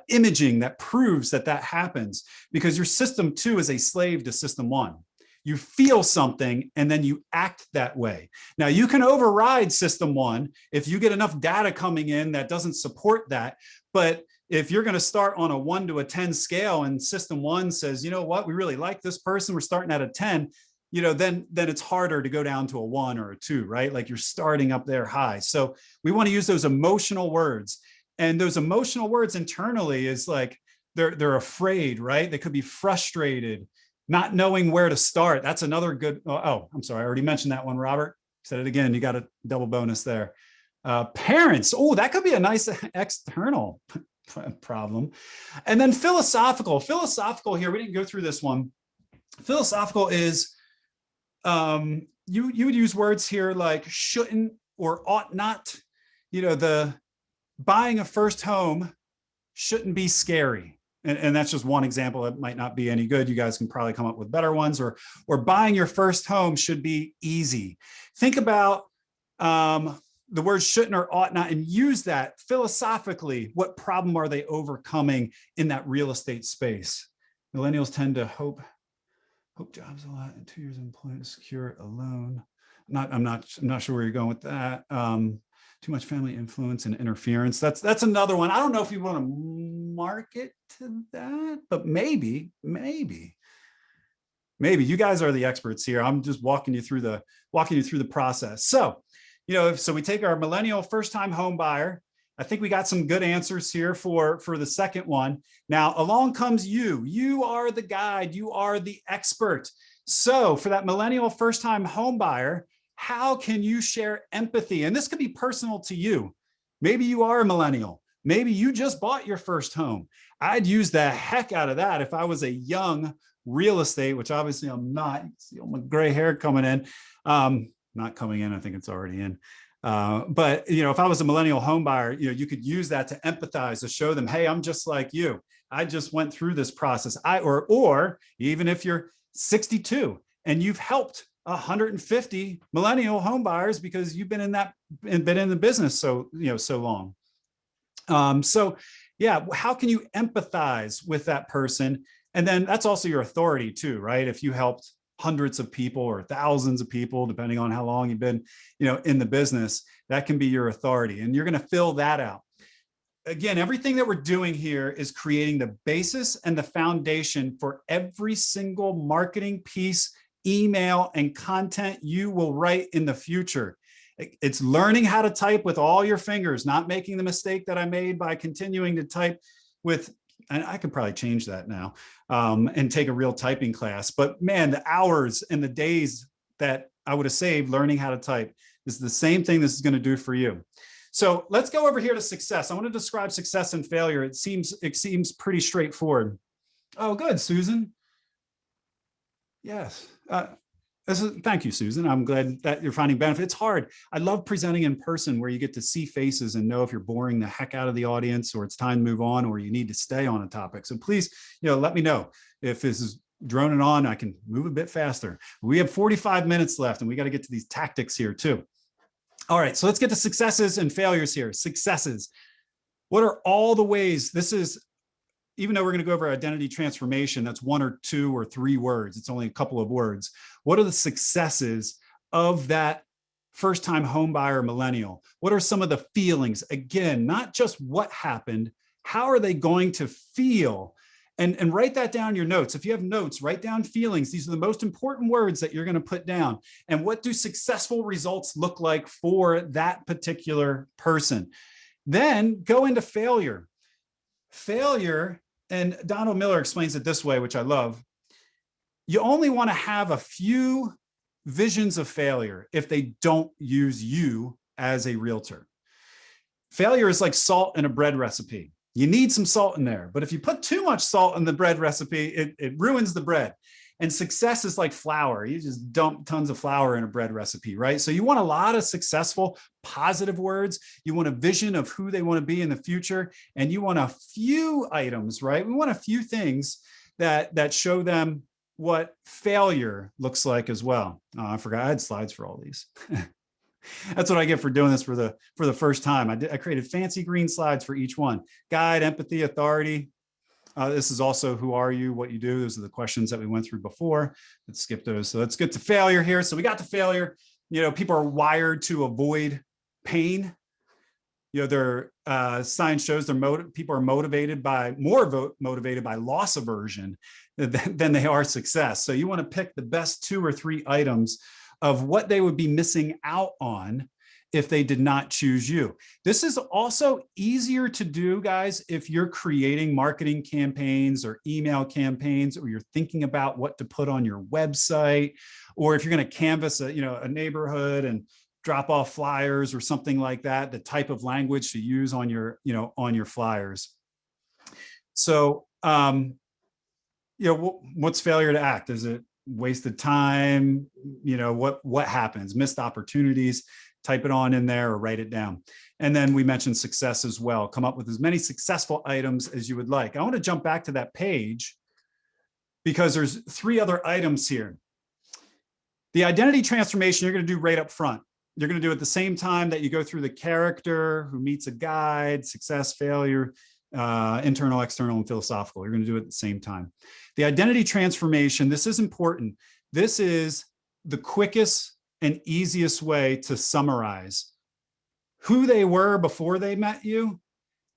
imaging that proves that that happens, because your system two is a slave to system one. You feel something and then you act that way. Now you can override system one if you get enough data coming in that doesn't support that. But if you're going to start on a 1 to a 10 scale and system one says, you know what, we really like this person, we're starting at a 10, then it's harder to go down to a 1 or a 2, right? Like you're starting up there high. So we want to use those emotional words. And those emotional words internally is like, they're afraid, right? They could be frustrated, not knowing where to start. That's another good, oh, I'm sorry, I already mentioned that one, Robert. Said it again, you got a double bonus there. Parents, oh, that could be a nice external problem. And then philosophical here, we didn't go through this one. Philosophical is, you would use words here like shouldn't or ought not. The buying a first home shouldn't be scary. And that's just one example. It might not be any good. You guys can probably come up with better ones. Or buying your first home should be easy. Think about the words shouldn't or ought not and use that philosophically. What problem are they overcoming in that real estate space? Millennials tend to hope jobs a lot in 2 years of employment, secure a loan. I'm not sure where you're going with that. Too much family influence and interference. That's another one. I don't know if you want to market to that, but maybe you guys are the experts here. I'm just walking you through the process. So, so we take our millennial first-time home buyer. I think we got some good answers here for the second one. Now, along comes you. You are the guide. You are the expert. So for that millennial first-time home buyer, how can you share empathy? And this could be personal to you. Maybe you are a millennial. Maybe you just bought your first home. I'd use the heck out of that if I was a young real estate, which obviously I'm not. You see all my gray hair coming in. Not coming in, I think it's already in. But if I was a millennial home buyer, you could use that to empathize, to show them, hey, I'm just like you. I just went through this process. Or even if you're 62 and you've helped 150 millennial home buyers because you've been in the business so long. So yeah, how can you empathize with that person? And then that's also your authority too, right? If you helped hundreds of people or thousands of people, depending on how long you've been, in the business, that can be your authority, and you're going to fill that out. Again, everything that we're doing here is creating the basis and the foundation for every single marketing piece, email, and content you will write in the future. It's learning how to type with all your fingers, not making the mistake that I made by continuing to type with, and I could probably change that now and take a real typing class. But man, the hours and the days that I would have saved learning how to type is the same thing this is going to do for you. So let's go over here to success. I want to describe success and failure. It seems pretty straightforward. Oh, good, Susan. Yes. Thank you, Susan. I'm glad that you're finding benefit. It's hard. I love presenting in person where you get to see faces and know if you're boring the heck out of the audience or it's time to move on or you need to stay on a topic. So please, let me know if this is droning on. I can move a bit faster. We have 45 minutes left and we got to get to these tactics here too. All right, so let's get to successes and failures here. Successes. What are all the ways? This is, even though we're going to go over identity transformation, that's 1 or 2 or 3 words. It's only a couple of words. What are the successes of that first-time home buyer millennial? What are some of the feelings? Again, not just what happened, how are they going to feel? And write that down in your notes. If you have notes, write down feelings. These are the most important words that you're going to put down. And what do successful results look like for that particular person? Then go into failure. Failure, and Donald Miller explains it this way, which I love. You only want to have a few visions of failure if they don't use you as a realtor. Failure is like salt in a bread recipe. You need some salt in there, but if you put too much salt in the bread recipe, it ruins the bread. And success is like flour. You just dump tons of flour in a bread recipe, right? So you want a lot of successful, positive words. You want a vision of who they want to be in the future. And you want a few items, right? We want a few things that show them what failure looks like as well. Oh, I forgot I had slides for all these. That's what I get for doing this for the first time. I created fancy green slides for each one. Guide, empathy, authority. This is also who are you, what you do. Those are the questions that we went through before. Let's skip those. So let's get to failure here. So we got to failure. People are wired to avoid pain. Their science shows people are motivated by loss aversion than they are success. So you want to pick the best 2 or 3 items of what they would be missing out on if they did not choose you. This is also easier to do, guys, if you're creating marketing campaigns or email campaigns, or you're thinking about what to put on your website, or if you're going to canvas a neighborhood and drop off flyers or something like that, the type of language to use on your flyers. So, what's failure to act? Is it wasted time? What happens? Missed opportunities? Type it on in there or write it down. And then we mentioned success as well. Come up with as many successful items as you would like. I want to jump back to that page because there's 3 other items here. The identity transformation you're going to do right up front. You're going to do it at the same time that you go through the character who meets a guide, success, failure, internal, external, and philosophical. You're going to do it at the same time. The identity transformation, this is important. This is the quickest and easiest way to summarize who they were before they met you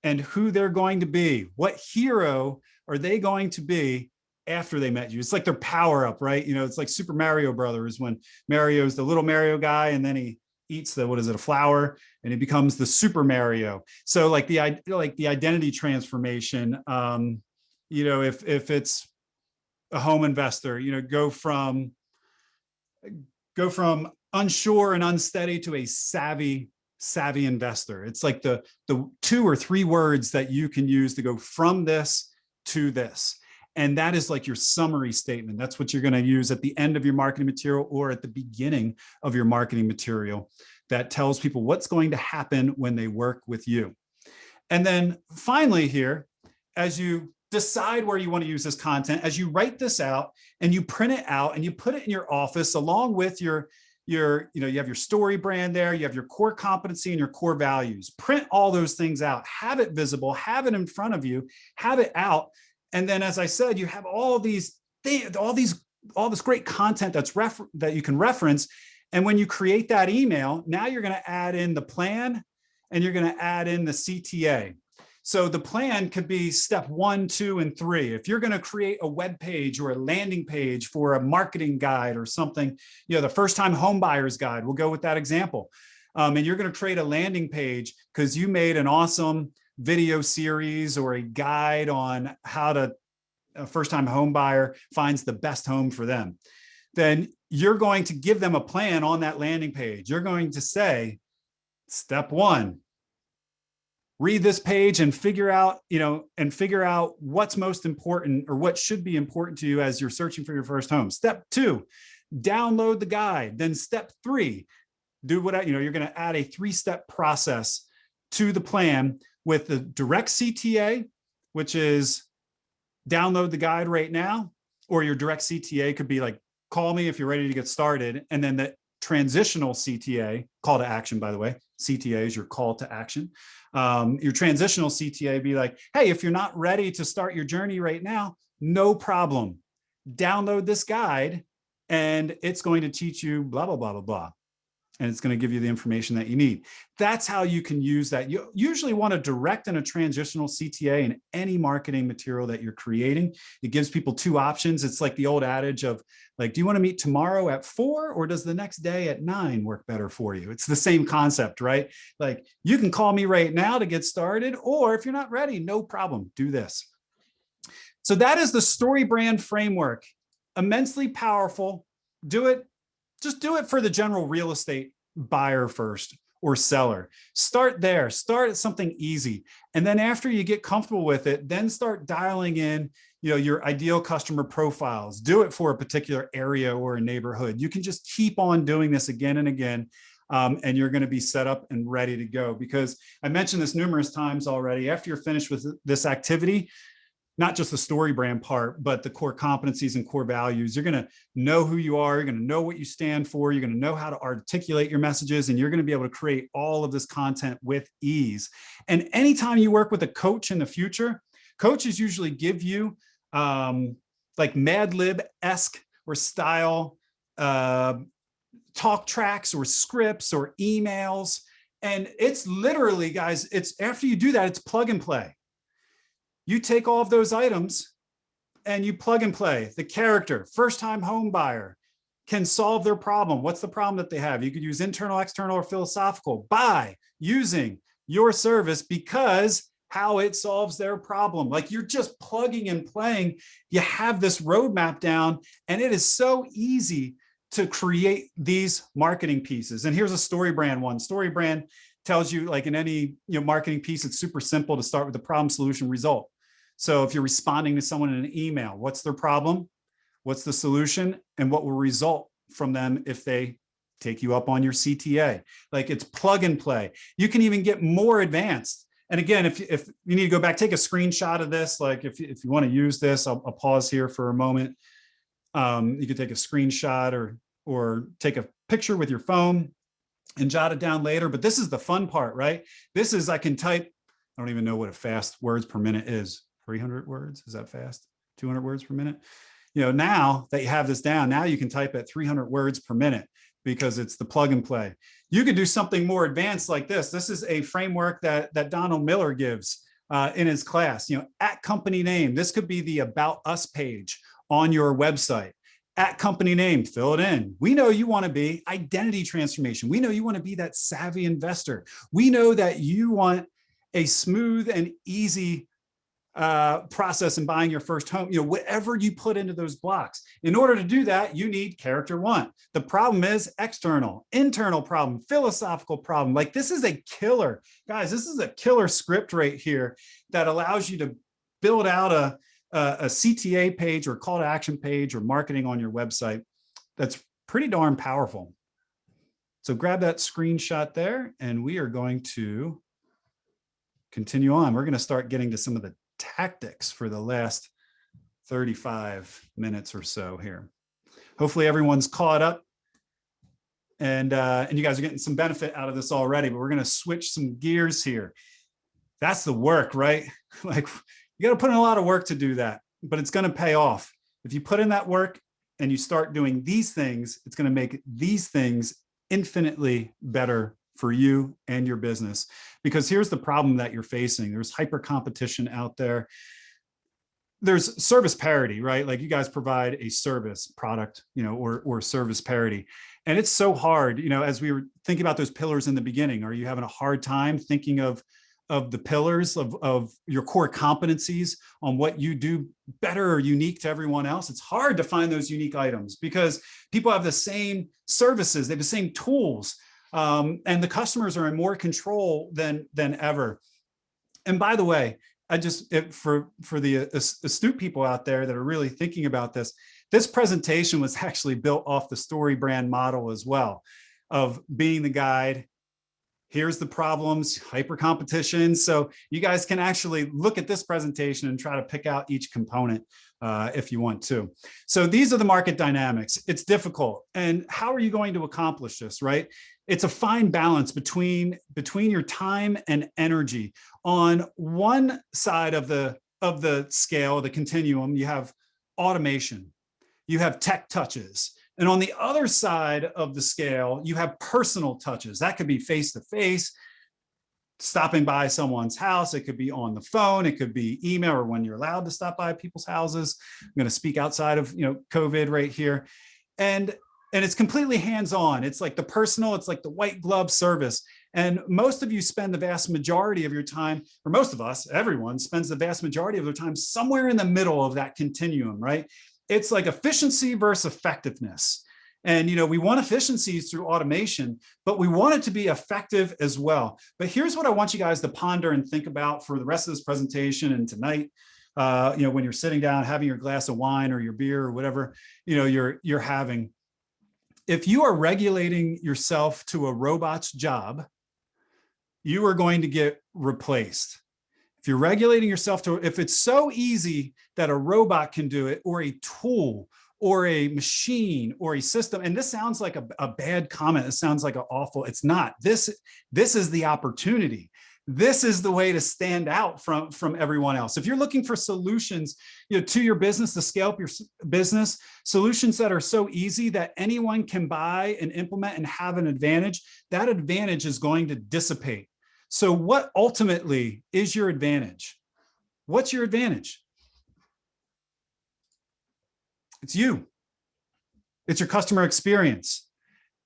and who they're going to be. What hero are they going to be after they met you? It's like their power up, right? It's like Super Mario Brothers when Mario's the little Mario guy and then he eats a flower and he becomes the Super Mario. So like the identity transformation, if it's a home investor, go from unsure and unsteady to a savvy investor. It's like the 2 or 3 words that you can use to go from this to this. And that is like your summary statement. That's what you're going to use at the end of your marketing material or at the beginning of your marketing material that tells people what's going to happen when they work with you. And then finally here, as you decide where you want to use this content, as you write this out and you print it out and you put it in your office along with you have your story brand there, you have your core competency and your core values. Print all those things out, have it visible, have it in front of you, have it out. And then, as I said, you have all this great content that you can reference. And when you create that email, now you're going to add in the plan and you're going to add in the CTA. So the plan could be step 1, 2, and 3. If you're going to create a web page or a landing page for a marketing guide or something, the first-time home buyer's guide, we'll go with that example. And you're going to create a landing page because you made an awesome video series or a guide on how a first-time home buyer finds the best home for them. Then you're going to give them a plan on that landing page. You're going to say, step 1, read this page and figure out what's most important or what should be important to you as you're searching for your first home. Step 2, download the guide. Then step 3, do what you're going to add a 3-step process to the plan with the direct CTA, which is download the guide right now, or your direct CTA could be like, call me if you're ready to get started. And then the transitional CTA, call to action, by the way, CTA is your call to action. Your transitional CTA be like, hey, if you're not ready to start your journey right now, no problem. Download this guide and it's going to teach you blah, blah, blah, blah, blah. And it's going to give you the information that you need. That's how you can use that. You usually want a direct and a transitional CTA in any marketing material that you're creating. It gives people 2 options. It's like the old adage of like, do you want to meet tomorrow at 4 or does the next day at 9 work better for you? It's the same concept, right? Like you can call me right now to get started, or if you're not ready, no problem, do this. So that is the story brand framework. Immensely powerful. Do it. Just do it for the general real estate buyer first, or seller. Start there, start at something easy. And then after you get comfortable with it, then start dialing in, your ideal customer profiles. Do it for a particular area or a neighborhood. You can just keep on doing this again and again. And you're going to be set up and ready to go, because I mentioned this numerous times already. After you're finished with this activity, not just the story brand part, but the core competencies and core values, you're going to know who you are. You're going to know what you stand for. You're going to know how to articulate your messages, and you're going to be able to create all of this content with ease. And anytime you work with a coach in the future, coaches usually give you like Mad Lib-esque or style talk tracks or scripts or emails. And it's literally, guys, it's after you do that, it's plug and play. You take all of those items and you plug and play. The character, first-time home buyer, can solve their problem. What's the problem that they have? You could use internal, external, or philosophical by using your service, because how it solves their problem. Like, you're just plugging and playing. You have this roadmap down, and it is so easy to create these marketing pieces. And here's a story brand one. Story brand tells you, like in any marketing piece, it's super simple to start with the problem, solution, result. So if you're responding to someone in an email, what's their problem? What's the solution? And what will result from them if they take you up on your CTA? Like, it's plug and play. You can even get more advanced. And again, if you need to go back, take a screenshot of this. Like if you want to use this, I'll pause here for a moment. You could take a screenshot or take a picture with your phone and jot it down later. But this is the fun part, right? This is, I can type, I don't even know what a fast words per minute is. 300 words, is that fast? 200 words per minute? Now that you have this down, now you can type at 300 words per minute, because it's the plug and play. You could do something more advanced like this. This is a framework that Donald Miller gives in his class. At company name, this could be the About Us page on your website. At company name, fill it in. We know you want to be identity transformation. We know you want to be that savvy investor. We know that you want a smooth and easy process in buying your first home. Whatever you put into those blocks. In order to do that, you need character one. The problem is external, internal problem, philosophical problem. Like, this is a killer, guys. This is a killer script right here that allows you to build out a CTA page or call to action page or marketing on your website. That's pretty darn powerful. So grab that screenshot there, and we are going to continue on. We're going to start getting to some of the tactics for the last 35 minutes or so here. Hopefully everyone's caught up, and you guys are getting some benefit out of this already, but we're going to switch some gears here. That's the work, right? Like, you got to put in a lot of work to do that, but it's going to pay off. If you put in that work and you start doing these things, it's going to make these things infinitely better for you and your business. Because here's the problem that you're facing. There's hyper competition out there. There's service parity, right? Like, you guys provide a service product, or service parity. And it's so hard, as we were thinking about those pillars in the beginning. Are you having a hard time thinking of the pillars of your core competencies on what you do better or unique to everyone else? It's hard to find those unique items, because people have the same services, they have the same tools. And the customers are in more control than ever. And by the way, for the astute people out there that are really thinking about this presentation was actually built off the story brand model as well, of being the guide. Here's the problems, hyper competition. So you guys can actually look at this presentation and try to pick out each component if you want to. So these are the market dynamics. It's difficult. And how are you going to accomplish this, right? It's a fine balance between your time and energy. On one side of the scale, the continuum, you have automation, you have tech touches. And on the other side of the scale, you have personal touches. That could be face-to-face, stopping by someone's house. It could be on the phone. It could be email, or when you're allowed to stop by people's houses. I'm going to speak outside of COVID right here. And it's completely hands-on. It's like the personal, it's like the white glove service. And most of you spend the vast majority of your time, or most of us, everyone spends the vast majority of their time somewhere in the middle of that continuum, right? It's like efficiency versus effectiveness. And, we want efficiencies through automation, but we want it to be effective as well. But here's what I want you guys to ponder and think about for the rest of this presentation and tonight. When you're sitting down, having your glass of wine or your beer or whatever, you're having. If you are regulating yourself to a robot's job, you are going to get replaced. If you're regulating yourself to, if it's so easy that a robot can do it, or a tool, or a machine, or a system, and this sounds like a bad comment, it sounds like an awful, it's not. This is the opportunity. This is the way to stand out from everyone else. If you're looking for solutions, to your business, to scale up your business, solutions that are so easy that anyone can buy and implement and have an advantage, that advantage is going to dissipate. So what ultimately is your advantage? What's your advantage? It's you. It's your customer experience.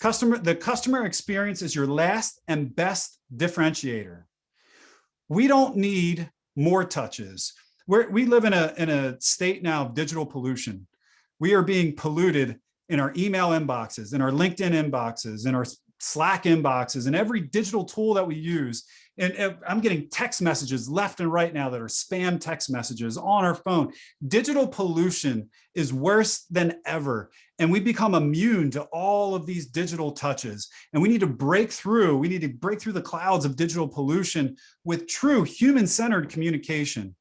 The customer experience is your last and best differentiator. We don't need more touches. We live in a state now of digital pollution. We are being polluted in our email inboxes, in our LinkedIn inboxes, in our Slack inboxes, and every digital tool that we use. And I'm getting text messages left and right now that are spam text messages on our phone. Digital pollution is worse than ever. And we become immune to all of these digital touches. And we need to break through. We need to break through the clouds of digital pollution with true human-centered communication.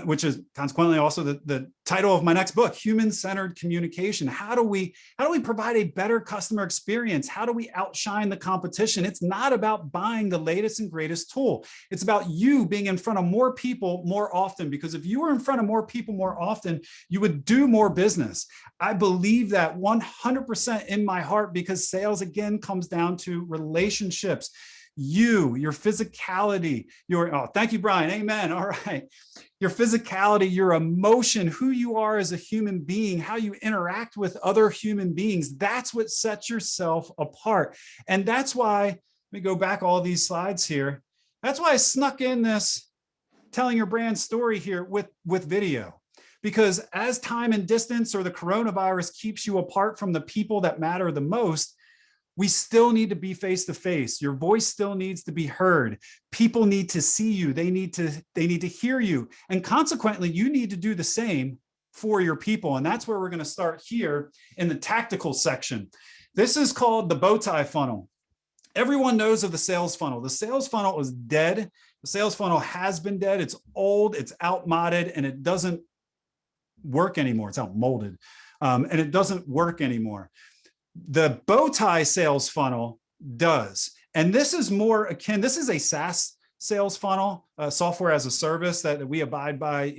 Which is consequently also the title of my next book, Human-Centered Communication. How do we provide a better customer experience? How do we outshine the competition? It's not about buying the latest and greatest tool. It's about you being in front of more people more often, because if you were in front of more people more often, you would do more business. I believe that 100% in my heart, because sales, again, comes down to relationships. Your physicality, thank you, Brian. Amen. All right. Your physicality, your emotion, who you are as a human being, how you interact with other human beings. That's what sets yourself apart. And that's why, let me go back all these slides here. That's why I snuck in this telling your brand story here with video. Because as time and distance or the coronavirus keeps you apart from the people that matter the most, we still need to be face to face. Your voice still needs to be heard. People need to see you. They need to hear you. And consequently, you need to do the same for your people. And that's where we're going to start here in the tactical section. This is called the bow tie funnel. Everyone knows of the sales funnel. The sales funnel is dead. The sales funnel has been dead. It's old, it's outmoded, and it doesn't work anymore. It's outmolded, and it doesn't work anymore. The bow tie sales funnel does. And this is more akin, this is a SaaS sales funnel, software as a service that we abide by,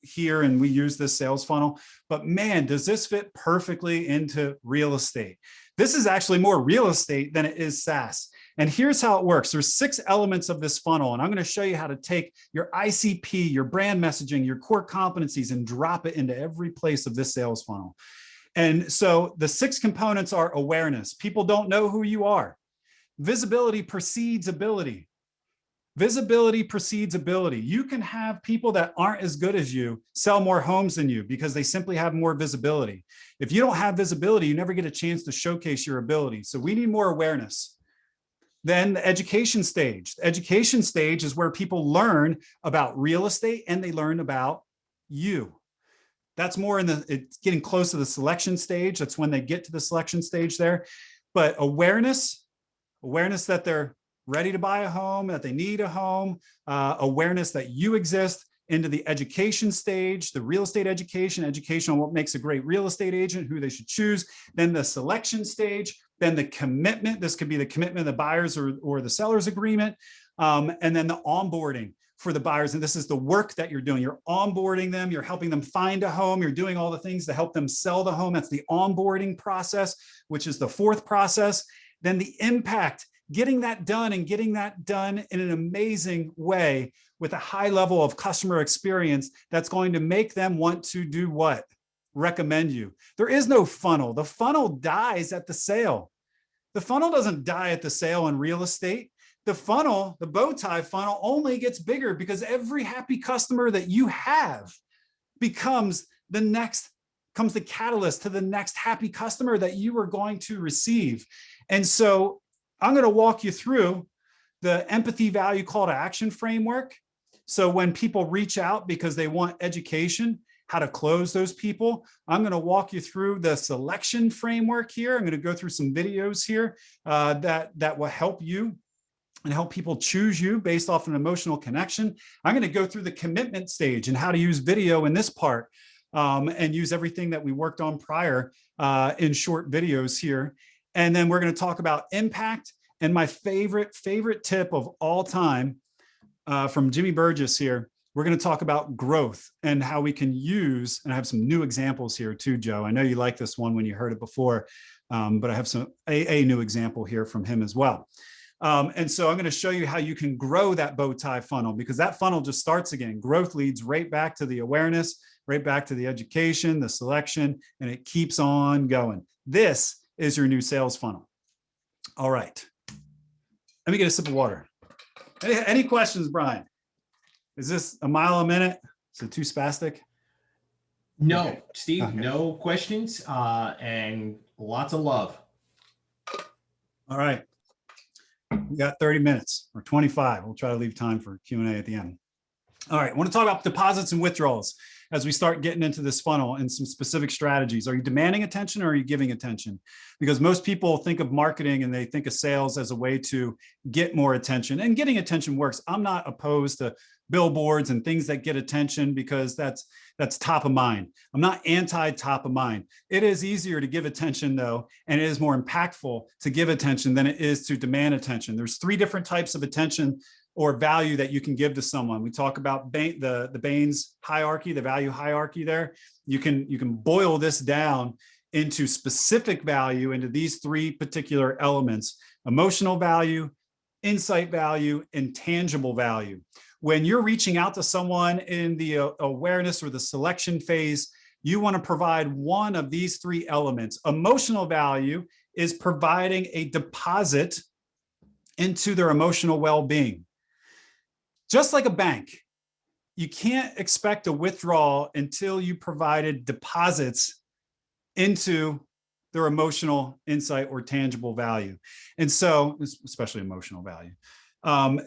here, and we use this sales funnel. But man, does this fit perfectly into real estate. This is actually more real estate than it is SaaS. And here's how it works. There's 6 elements of this funnel, and I'm going to show you how to take your ICP, your brand messaging, your core competencies, and drop it into every place of this sales funnel. And so the 6 components are awareness. People don't know who you are. Visibility precedes ability. Visibility precedes ability. You can have people that aren't as good as you sell more homes than you because they simply have more visibility. If you don't have visibility, you never get a chance to showcase your ability. So we need more awareness. Then the education stage. The education stage is where people learn about real estate and they learn about you. That's more it's getting close to the selection stage. That's when they get to the selection stage there. But awareness that they're ready to buy a home, that they need a home, awareness that you exist, into the education stage, the real estate education on what makes a great real estate agent, who they should choose, then the selection stage, then the commitment. This could be the commitment of the buyers or the seller's agreement, and then the onboarding for the buyers. And this is the work that you're doing. You're onboarding them. You're helping them find a home. You're doing all the things to help them sell the home. That's the onboarding process, which is the 4th process. Then the impact, getting that done and getting that done in an amazing way with a high level of customer experience that's going to make them want to do what? Recommend you. There is no funnel. The funnel dies at the sale. The funnel doesn't die at the sale in real estate. The funnel, the bow tie funnel, only gets bigger because every happy customer that you have becomes the next comes the catalyst to the next happy customer that you are going to receive. And so I'm going to walk you through the empathy value call to action framework. So when people reach out because they want education, how to close those people, I'm going to walk you through the selection framework here. I'm going to go through some videos here that will help you and help people choose you based off an emotional connection. I'm going to go through the commitment stage and how to use video in this part and use everything that we worked on prior in short videos here. And then we're going to talk about impact and my favorite tip of all time from Jimmy Burgess here. We're going to talk about growth and how we can use, and I have some new examples here too, Joe. I know you like this one when you heard it before, but I have a new example here from him as well. And so I'm going to show you how you can grow that bow tie funnel, because that funnel just starts again. Growth leads right back to the awareness, right back to the education, the selection, and it keeps on going. This is your new sales funnel. All right. Let me get a sip of water. Any questions, Brian? Is this a mile a minute? Is it too spastic? No, okay. Steve, okay. No questions and lots of love. All right. We got 30 minutes or 25. We'll try to leave time for Q&A at the end. All right. I want to talk about deposits and withdrawals as we start getting into this funnel and some specific strategies. Are you demanding attention or are you giving attention? Because most people think of marketing and they think of sales as a way to get more attention, and getting attention works. I'm not opposed to billboards and things that get attention because that's top of mind. I'm not anti top of mind. It is easier to give attention though, and it is more impactful to give attention than it is to demand attention. There's 3 different types of attention or value that you can give to someone. We talk about the Baines hierarchy, the value hierarchy there. You can boil this down into specific value into these 3 particular elements: emotional value, insight value, and tangible value. When you're reaching out to someone in the awareness or the selection phase, you want to provide one of these 3 elements. Emotional value is providing a deposit into their emotional well-being. Just like a bank, you can't expect a withdrawal until you provided deposits into their emotional insight or tangible value. And so, especially emotional value.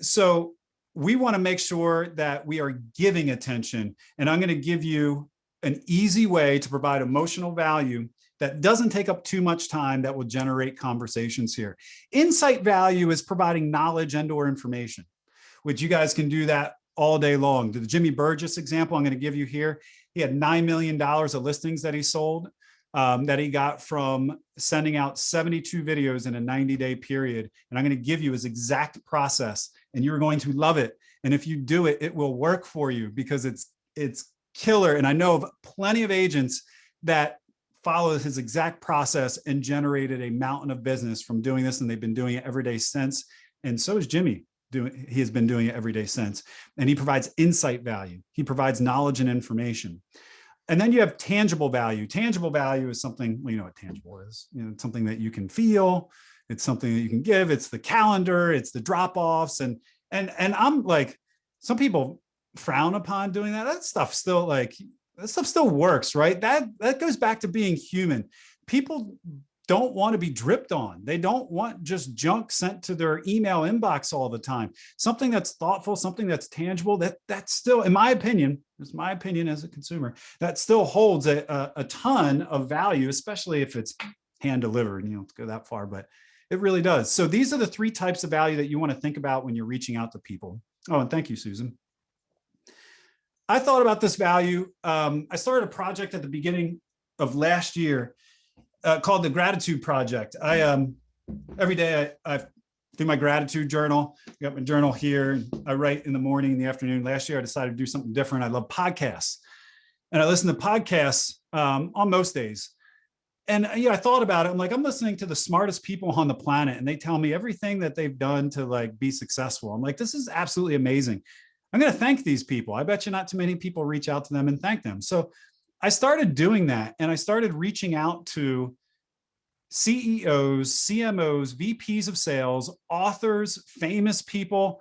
So we want to make sure that we are giving attention. And I'm going to give you an easy way to provide emotional value that doesn't take up too much time, that will generate conversations here. Insight value is providing knowledge and or information, which you guys can do that all day long. The Jimmy Burgess example I'm going to give you here, he had $9 million of listings that he sold, that he got from sending out 72 videos in a 90-day period. And I'm going to give you his exact process, and you're going to love it. And if you do it, it will work for you because it's killer. And I know of plenty of agents that followed his exact process and generated a mountain of business from doing this, and they've been doing it every day since. And so is Jimmy. He has been doing it every day since. And he provides insight value. He provides knowledge and information. And then you have tangible value. Tangible value is something, well, you know what tangible is. You know, it's something that you can feel. It's something that you can give. It's the calendar. It's the drop-offs. And I'm like, some people frown upon doing that. That stuff still works, right? That goes back to being human. People don't want to be dripped on. They don't want just junk sent to their email inbox all the time. Something that's thoughtful, something that's tangible, that's still, in my opinion, it's my opinion as a consumer, that still holds a ton of value, especially if it's hand delivered. You don't have to go that far, but it really does. So these are the 3 types of value that you want to think about when you're reaching out to people. Oh, and thank you, Susan. I thought about this value. I started a project at the beginning of last year called the Gratitude Project. Every day I do my gratitude journal. I got my journal here. I write in the morning, in the afternoon. Last year, I decided to do something different. I love podcasts. And I listen to podcasts on most days. And I thought about it. I'm like, I'm listening to the smartest people on the planet, and they tell me everything that they've done to like be successful. I'm like, this is absolutely amazing. I'm going to thank these people. I bet you not too many people reach out to them and thank them. So I started doing that, and I started reaching out to CEOs, CMOs, VPs of sales, authors, famous people,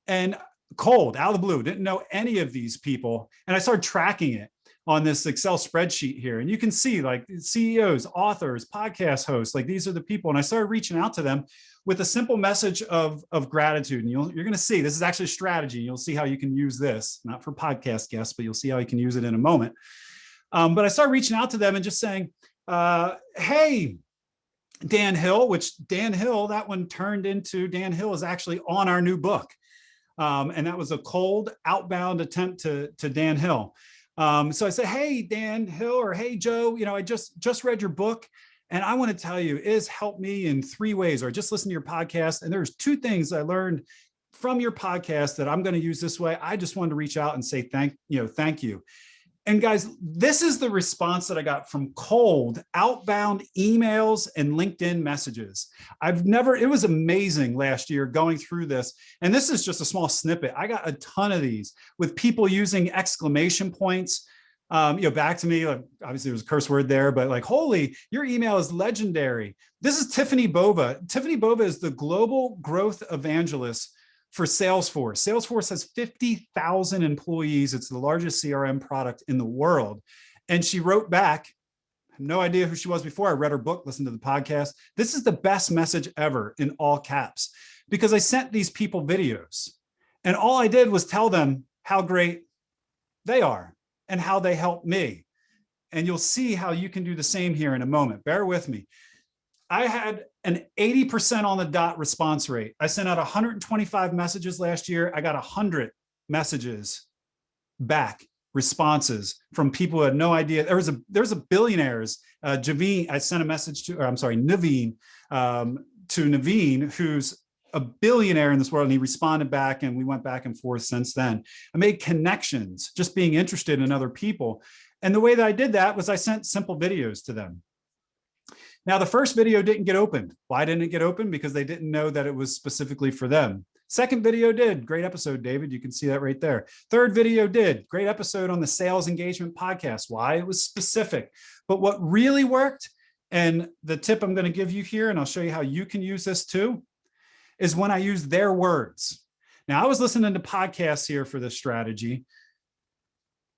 and cold, out of the blue, didn't know any of these people. And I started tracking it on this Excel spreadsheet here. And you can see like CEOs, authors, podcast hosts, like these are the people. And I started reaching out to them with a simple message of gratitude. And you're going to see, this is actually a strategy. You'll see how you can use this, not for podcast guests, but you'll see how you can use it in a moment. But I started reaching out to them and just saying, hey, Dan Hill, which Dan Hill, that one turned into Dan Hill is actually on our new book. And that was a cold outbound attempt to Dan Hill. So I said, hey, Dan Hill, or hey, Joe, I just read your book. And I want to tell you, it has helped me in 3 ways, or just listen to your podcast. And there's 2 things I learned from your podcast that I'm going to use this way. I just wanted to reach out and say thank you. And guys, this is the response that I got from cold outbound emails and LinkedIn messages. It was amazing last year going through this. And this is just a small snippet. I got a ton of these with people using exclamation points, back to me, like, obviously there was a curse word there, but like, holy, your email is legendary. This is Tiffany Bova. Tiffany Bova is the global growth evangelist for Salesforce. Salesforce has 50,000 employees. It's the largest CRM product in the world. And she wrote back, no idea who she was before. I read her book, listened to the podcast. This is the best message ever in all caps, because I sent these people videos and all I did was tell them how great they are and how they help me. And you'll see how you can do the same here in a moment. Bear with me. I had an 80% on the dot response rate. I sent out 125 messages last year. I got 100 messages back, responses from people who had no idea. There's a billionaires, Javine, I sent a message to, Naveen, to Naveen, who's a billionaire in this world, and he responded back, and we went back and forth since then. I made connections, just being interested in other people. And the way that I did that was I sent simple videos to them. Now, the first video didn't get opened. Why didn't it get opened? Because they didn't know that it was specifically for them. Second video did. Great episode, David. You can see that right there. Third video did. Great episode on the Sales Engagement Podcast. Why? It was specific. But what really worked, and the tip I'm going to give you here, and I'll show you how you can use this too, is when I use their words. Now, I was listening to podcasts here for this strategy,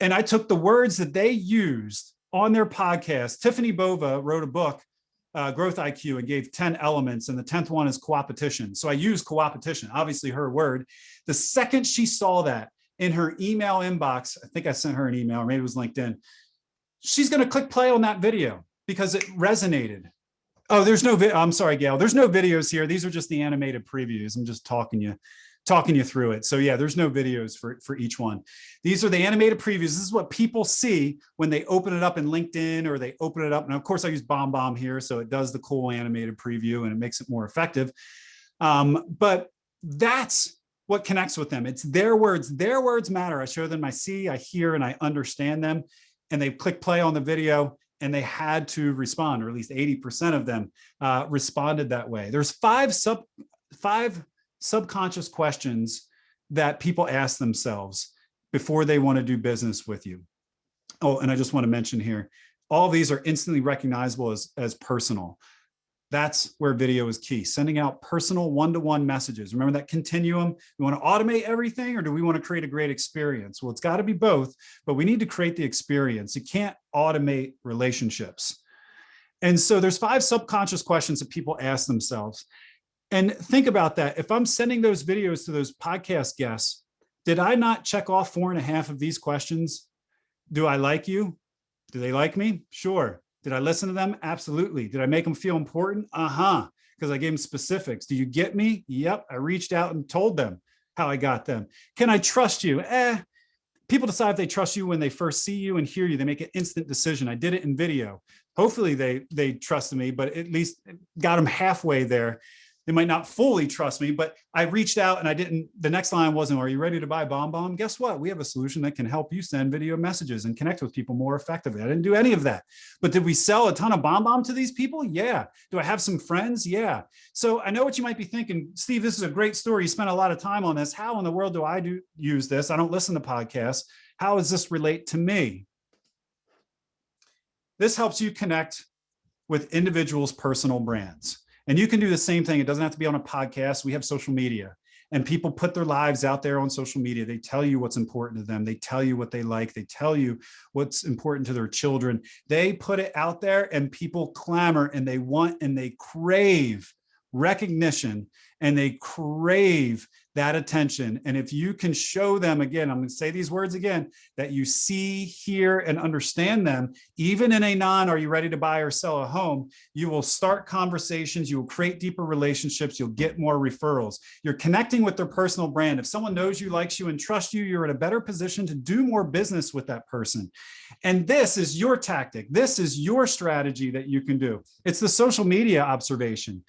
and I took the words that they used on their podcast. Tiffany Bova wrote a book, Growth IQ, and gave 10 elements, and the 10th one is coopetition. So I use coopetition, obviously her word. The second she saw that in her email inbox, I think I sent her an email, or maybe it was LinkedIn, she's going to click play on that video because it resonated. Oh, there's no I'm sorry, Gail. There's no videos here. These are just the animated previews. I'm just talking you through it. So yeah, there's no videos for each one. These are the animated previews. This is what people see when they open it up in LinkedIn, or they open it up. And of course I use BombBomb here, so it does the cool animated preview and it makes it more effective. But that's what connects with them. It's their words. Their words matter. I show them, I see, I hear, and I understand them. And they click play on the video, and they had to respond, or at least 80% of them responded that way. There's five subconscious questions that people ask themselves before they want to do business with you. Oh, and I just want to mention here, all of these are instantly recognizable as personal. That's where video is key. Sending out personal one-to-one messages. Remember that continuum? We want to automate everything, or do we want to create a great experience? Well, it's got to be both, but we need to create the experience. You can't automate relationships. And so there's 5 subconscious questions that people ask themselves. And think about that. If I'm sending those videos to those podcast guests, did I not check off 4.5 of these questions? Do I like you? Do they like me? Sure. Did I listen to them? Absolutely. Did I make them feel important? Because I gave them specifics. Do you get me? Yep. I reached out and told them how I got them. Can I trust you? People decide if they trust you when they first see you and hear you. They make an instant decision. I did it in video. Hopefully they trusted me, but at least got them halfway there. They might not fully trust me, but I reached out and I didn't, the next line wasn't, are you ready to buy BombBomb? Guess what? We have a solution that can help you send video messages and connect with people more effectively. I didn't do any of that. But did we sell a ton of BombBomb to these people? Yeah. Do I have some friends? Yeah. So I know what you might be thinking, Steve, this is a great story. You spent a lot of time on this. How in the world do I use this? I don't listen to podcasts. How does this relate to me? This helps you connect with individuals' personal brands. And you can do the same thing. It doesn't have to be on a podcast. We have social media. And people put their lives out there on social media. They tell you what's important to them. They tell you what they like. They tell you what's important to their children. They put it out there and people clamor and they want and they crave recognition and they crave that attention. And if you can show them, again, I'm going to say these words again, that you see, hear, and understand them, even in a are you ready to buy or sell a home, you will start conversations, you will create deeper relationships, you'll get more referrals. You're connecting with their personal brand. If someone knows you, likes you, and trusts you, you're in a better position to do more business with that person. And this is your tactic. This is your strategy that you can do. It's the social media observation.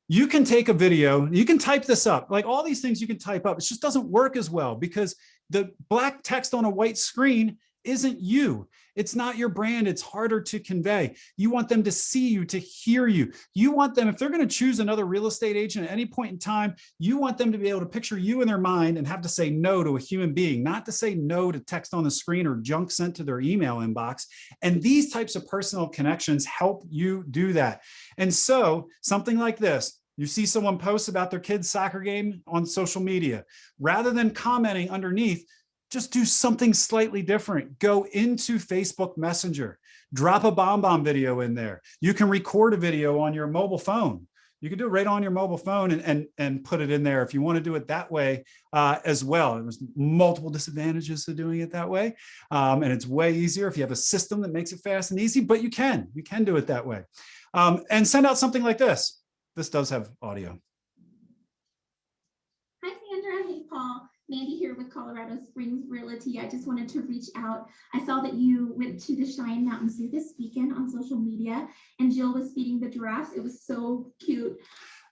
You can take a video, you can type this up, like all these things you can type up. It just doesn't work as well because the black text on a white screen isn't you. It's not your brand. It's harder to convey. You want them to see you, to hear you. You want them, if they're going to choose another real estate agent at any point in time, you want them to be able to picture you in their mind and have to say no to a human being, not to say no to text on the screen or junk sent to their email inbox. And these types of personal connections help you do that. And so something like this, you see someone post about their kid's soccer game on social media, rather than commenting underneath, just do something slightly different. Go into Facebook Messenger, drop a BombBomb video in there. You can record a video on your mobile phone. You can do it right on your mobile phone and put it in there if you want to do it that way as well. There's multiple disadvantages to doing it that way. And it's way easier if you have a system that makes it fast and easy, but you can do it that way. And send out something like this. This does have audio. Hi, Sandra. Hey, Paul. Mandy here with Colorado Springs Realty. I just wanted to reach out. I saw that you went to the Cheyenne Mountain Zoo this weekend on social media, and Jill was feeding the giraffes. It was so cute.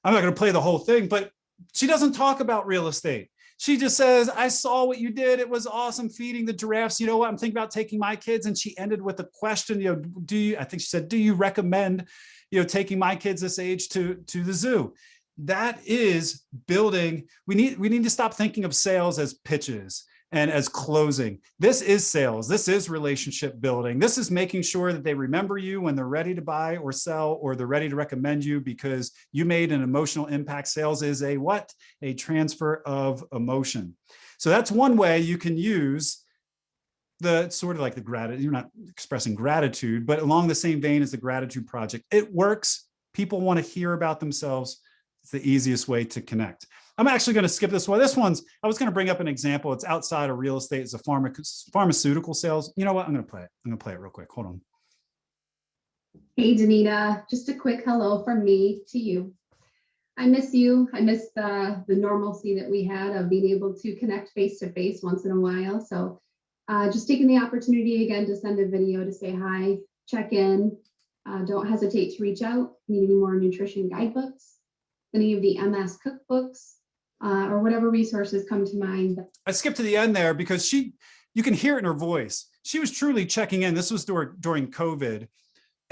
I'm not going to play the whole thing, but she doesn't talk about real estate. She just says, I saw what you did. It was awesome feeding the giraffes. You know what? I'm thinking about taking my kids. And she ended with a question, I think she said, do you recommend, taking my kids this age to the zoo? That is building. We need to stop thinking of sales as pitches and as closing. This is sales. This is relationship building. This is making sure that they remember you when they're ready to buy or sell, or they're ready to recommend you because you made an emotional impact. Sales is a what? A transfer of emotion. So that's one way you can use the sort of like the gratitude. You're not expressing gratitude, but along the same vein as the gratitude project. It works. People want to hear about themselves. It's the easiest way to connect. I'm actually going to skip this one. This one's, I was going to bring up an example. It's outside of real estate. It's a pharmaceutical sales. You know what? I'm going to play it. I'm going to play it real quick. Hold on. Hey, Danita, just a quick hello from me to you. I miss you. I miss the normalcy that we had of being able to connect face to face once in a while. So just taking the opportunity again to send a video to say hi, check in. Don't hesitate to reach out. Need any more nutrition guidebooks, any of the MS cookbooks, or whatever resources come to mind. I skipped to the end there because you can hear it in her voice. She was truly checking in. This was during COVID.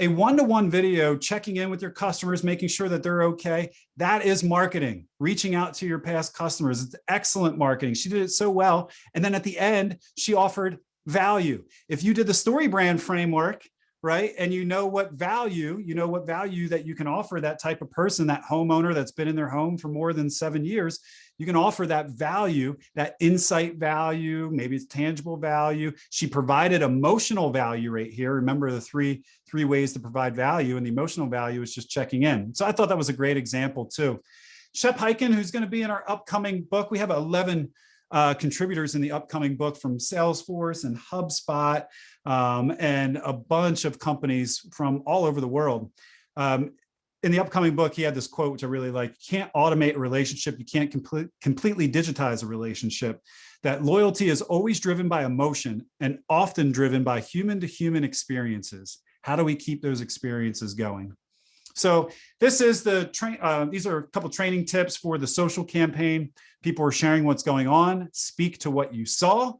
A one-to-one video, checking in with your customers, making sure that they're okay. That is marketing, reaching out to your past customers. It's excellent marketing. She did it so well. And then at the end, she offered value. If you did the story brand framework, right, and you know what value that you can offer that type of person, that homeowner that's been in their home for more than 7 years, you can offer that value, that insight value, maybe it's tangible value. She provided emotional value right here. Remember the three ways to provide value, and the emotional value is just checking in. So I thought that was a great example too. Shep Hyken, who's going to be in our upcoming book. We have 11 contributors in the upcoming book from Salesforce and HubSpot and a bunch of companies from all over the world. In the upcoming book, he had this quote, which I really like: you can't automate a relationship. You can't completely digitize a relationship. That loyalty is always driven by emotion and often driven by human-to-human experiences. How do we keep those experiences going? So this is these are a couple training tips for the social campaign. People are sharing what's going on. Speak to what you saw.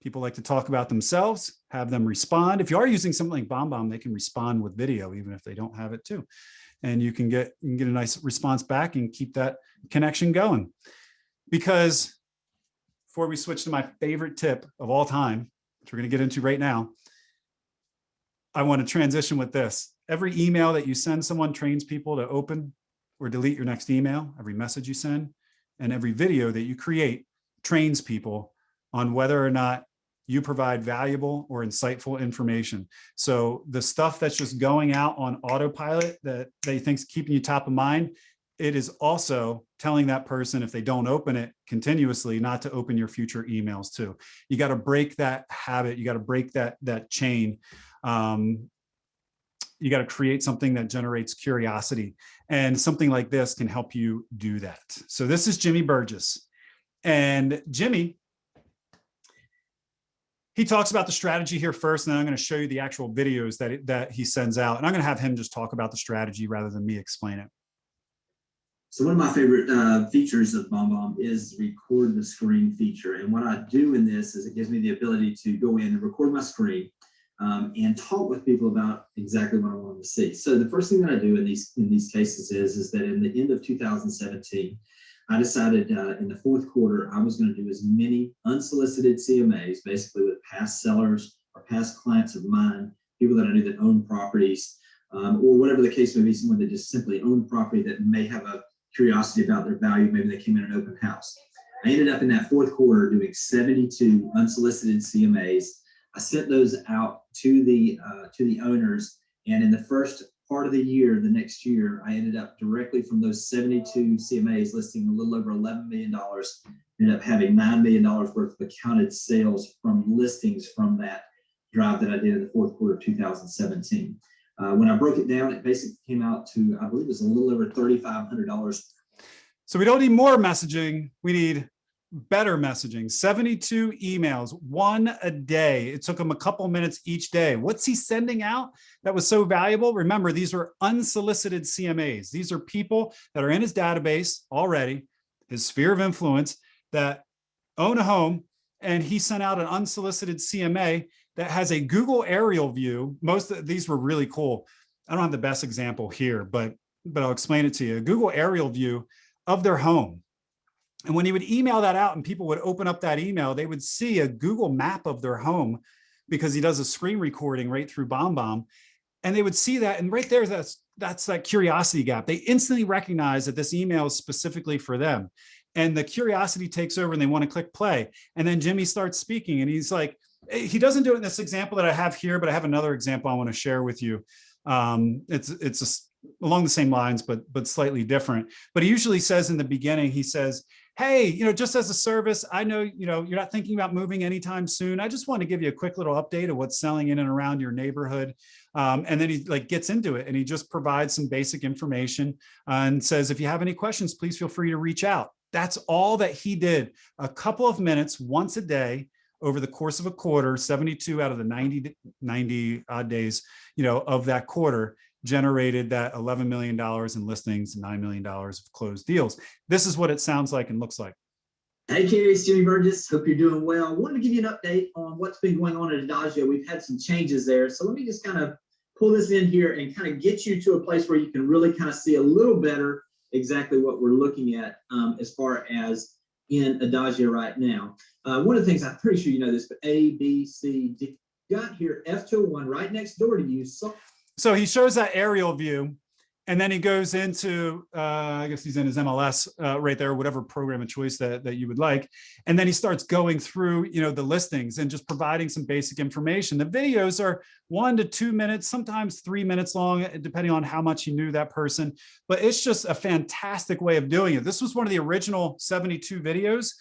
People like to talk about themselves, have them respond. If you are using something like BombBomb, they can respond with video, even if they don't have it too. And you can get a nice response back and keep that connection going. Because before we switch to my favorite tip of all time, which we're going to get into right now, I want to transition with this. Every email that you send someone trains people to open or delete your next email. Every message you send and every video that you create trains people on whether or not you provide valuable or insightful information. So the stuff that's just going out on autopilot that they think's keeping you top of mind, it is also telling that person, if they don't open it continuously, not to open your future emails too. You got to break that habit. You got to break that chain. You got to create something that generates curiosity, and something like this can help you do that. So this is Jimmy Burgess, and Jimmy, he talks about the strategy here first, and then I'm going to show you the actual videos that he sends out, and I'm going to have him just talk about the strategy rather than me explain it. So one of my favorite features of BombBomb is record the screen feature. And what I do in this is it gives me the ability to go in and record my screen and talk with people about exactly what I want them to see. So the first thing that I do in these cases is that in the end of 2017, I decided in the fourth quarter, I was going to do as many unsolicited CMAs, basically with past sellers or past clients of mine, people that I knew that own properties, or whatever the case may be, someone that just simply owned property that may have a curiosity about their value. Maybe they came in an open house. I ended up in that fourth quarter doing 72 unsolicited CMAs. I sent those out to the owners, and in the first part of the year, the next year, I ended up directly from those 72 CMAs listing a little over $11 million. Ended up having $9 million worth of accounted sales from listings from that drive that I did in the fourth quarter of 2017. When I broke it down, it basically came out to, I believe it was a little over $3,500. So we don't need more messaging. We need better messaging. 72 emails, one a day. It took him a couple minutes each day. What's he sending out that was so valuable? Remember, these were unsolicited CMAs. These are people that are in his database already, his sphere of influence, that own a home, and he sent out an unsolicited CMA that has a Google aerial view. Most of these were really cool. I don't have the best example here, but I'll explain it to you. A Google aerial view of their home. And when he would email that out and people would open up that email, they would see a Google map of their home, because he does a screen recording right through BombBomb. And they would see that, and right there, that's that curiosity gap. They instantly recognize that this email is specifically for them. And the curiosity takes over and they want to click play. And then Jimmy starts speaking, and he's like, he doesn't do it in this example that I have here, but I have another example I want to share with you. It's along the same lines, but slightly different. But he usually says in the beginning, he says, hey, just as a service, I know, you're not thinking about moving anytime soon. I just want to give you a quick little update of what's selling in and around your neighborhood. And then he gets into it, and he just provides some basic information and says, if you have any questions, please feel free to reach out. That's all that he did. A couple of minutes once a day over the course of a quarter, 72 out of the 90 odd days, of that quarter, generated that $11 million in listings, $9 million of closed deals. This is what it sounds like and looks like. Hey, Kerry, it's Jimmy Burgess. Hope you're doing well. I wanted to give you an update on what's been going on at Adagio. We've had some changes there. So let me just kind of pull this in here and kind of get you to a place where you can really kind of see a little better exactly what we're looking at as far as in Adagio right now. One of the things, I'm pretty sure you know this, but A, B, C, D, got here F201 right next door to you. So he shows that aerial view, and then he goes into, I guess he's in his MLS right there, whatever program of choice that you would like. And then he starts going through, the listings and just providing some basic information. The videos are 1 to 2 minutes, sometimes 3 minutes long, depending on how much you knew that person. But it's just a fantastic way of doing it. This was one of the original 72 videos.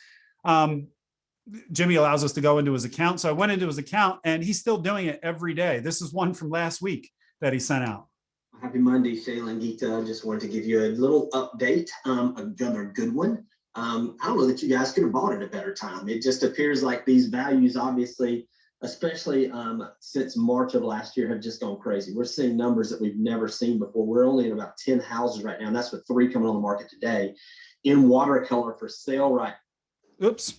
Jimmy allows us to go into his account. So I went into his account, and he's still doing it every day. This is one from last week that he sent out. Happy Monday, Shayla and Geeta. Just wanted to give you a little update, another good one. I don't know that you guys could have bought it at a better time. It just appears like these values, obviously, especially since March of last year, have just gone crazy. We're seeing numbers that we've never seen before. We're only in about 10 houses right now, and that's with 3 coming on the market today in watercolor for sale right. Oops.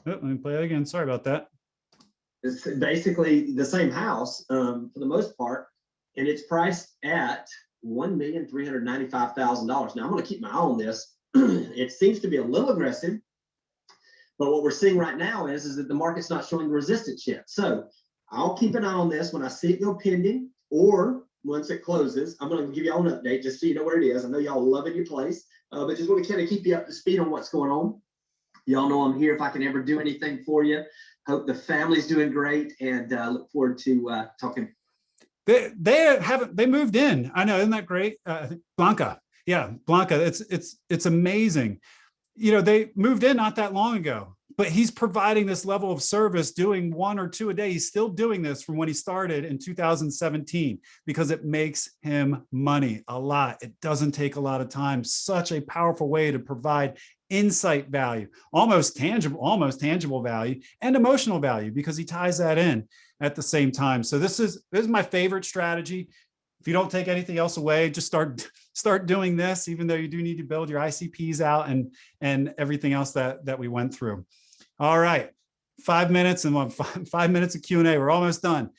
Oh, let me play that again. Sorry about that. It's basically the same house for the most part, and it's priced at $1,395,000. Now I'm going to keep my eye on this. It seems to be a little aggressive, but what we're seeing right now is that the market's not showing resistance yet. So I'll keep an eye on this. When I see it go pending, or once it closes, I'm going to give y'all an update just so you know where it is. I know y'all love it your place. But just want to kind of keep you up to speed on what's going on. Y'all know I'm here if I can ever do anything for you. Hope the family's doing great, and look forward to talking. They moved in. I know, isn't that great? I think Blanca. Yeah, Blanca. It's amazing. You know, they moved in not that long ago, but he's providing this level of service, doing 1 or 2 a day. He's still doing this from when he started in 2017 because it makes him money a lot. It doesn't take a lot of time. Such a powerful way to provide insight value, almost tangible value, and emotional value, because he ties that in at the same time. So this is my favorite strategy. If you don't take anything else away, just start doing this, even though you do need to build your ICPs out and everything else that we went through. All right, 5 minutes and 5 minutes of Q&A. We're almost done.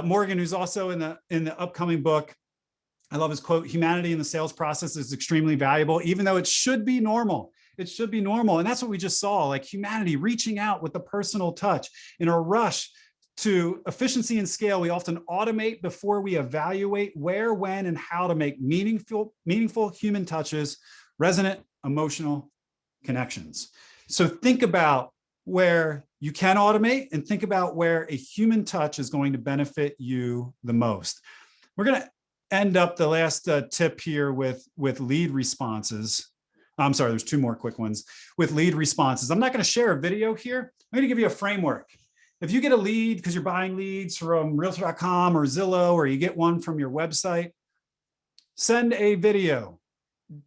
Morgan, who's also in the upcoming book, I love his quote: "Humanity in the sales process is extremely valuable, even though it should be normal." It should be normal. And that's what we just saw, like humanity reaching out with the personal touch. In a rush to efficiency and scale, we often automate before we evaluate where, when, and how to make meaningful human touches, resonant emotional connections. So think about where you can automate, and think about where a human touch is going to benefit you the most. We're going to end up the last tip here with lead responses. I'm sorry, there's 2 more quick ones with lead responses. I'm not going to share a video here. I'm going to give you a framework. If you get a lead because you're buying leads from realtor.com or Zillow, or you get one from your website, send a video.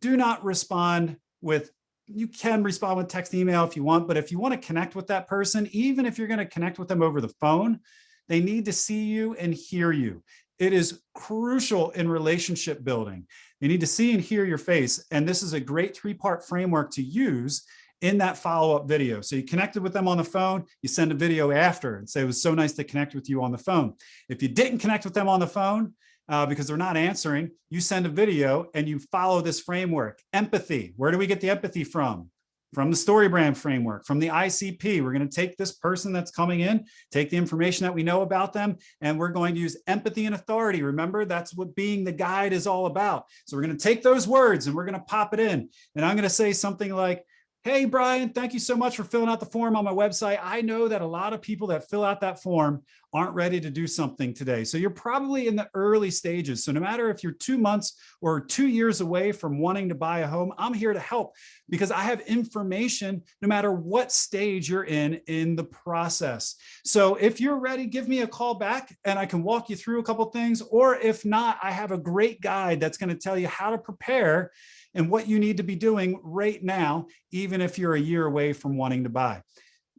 Do not respond with, you can respond with text, email if you want, but if you want to connect with that person, even if you're going to connect with them over the phone, they need to see you and hear you. It is crucial in relationship building. They need to see and hear your face. And this is a great 3-part framework to use in that follow-up video. So you connected with them on the phone, you send a video after and say, "It was so nice to connect with you on the phone." If you didn't connect with them on the phone because they're not answering, you send a video and you follow this framework. Empathy. Where do we get the empathy from? From the StoryBrand framework, from the ICP. We're going to take this person that's coming in, take the information that we know about them, and we're going to use empathy and authority. Remember, that's what being the guide is all about. So we're going to take those words and we're going to pop it in. And I'm going to say something like, "Hey, Brian, thank you so much for filling out the form on my website. I know that a lot of people that fill out that form aren't ready to do something today. So you're probably in the early stages. So no matter if you're 2 months or 2 years away from wanting to buy a home, I'm here to help because I have information no matter what stage you're in the process. So if you're ready, give me a call back and I can walk you through a couple of things. Or if not, I have a great guide that's going to tell you how to prepare and what you need to be doing right now, even if you're a year away from wanting to buy."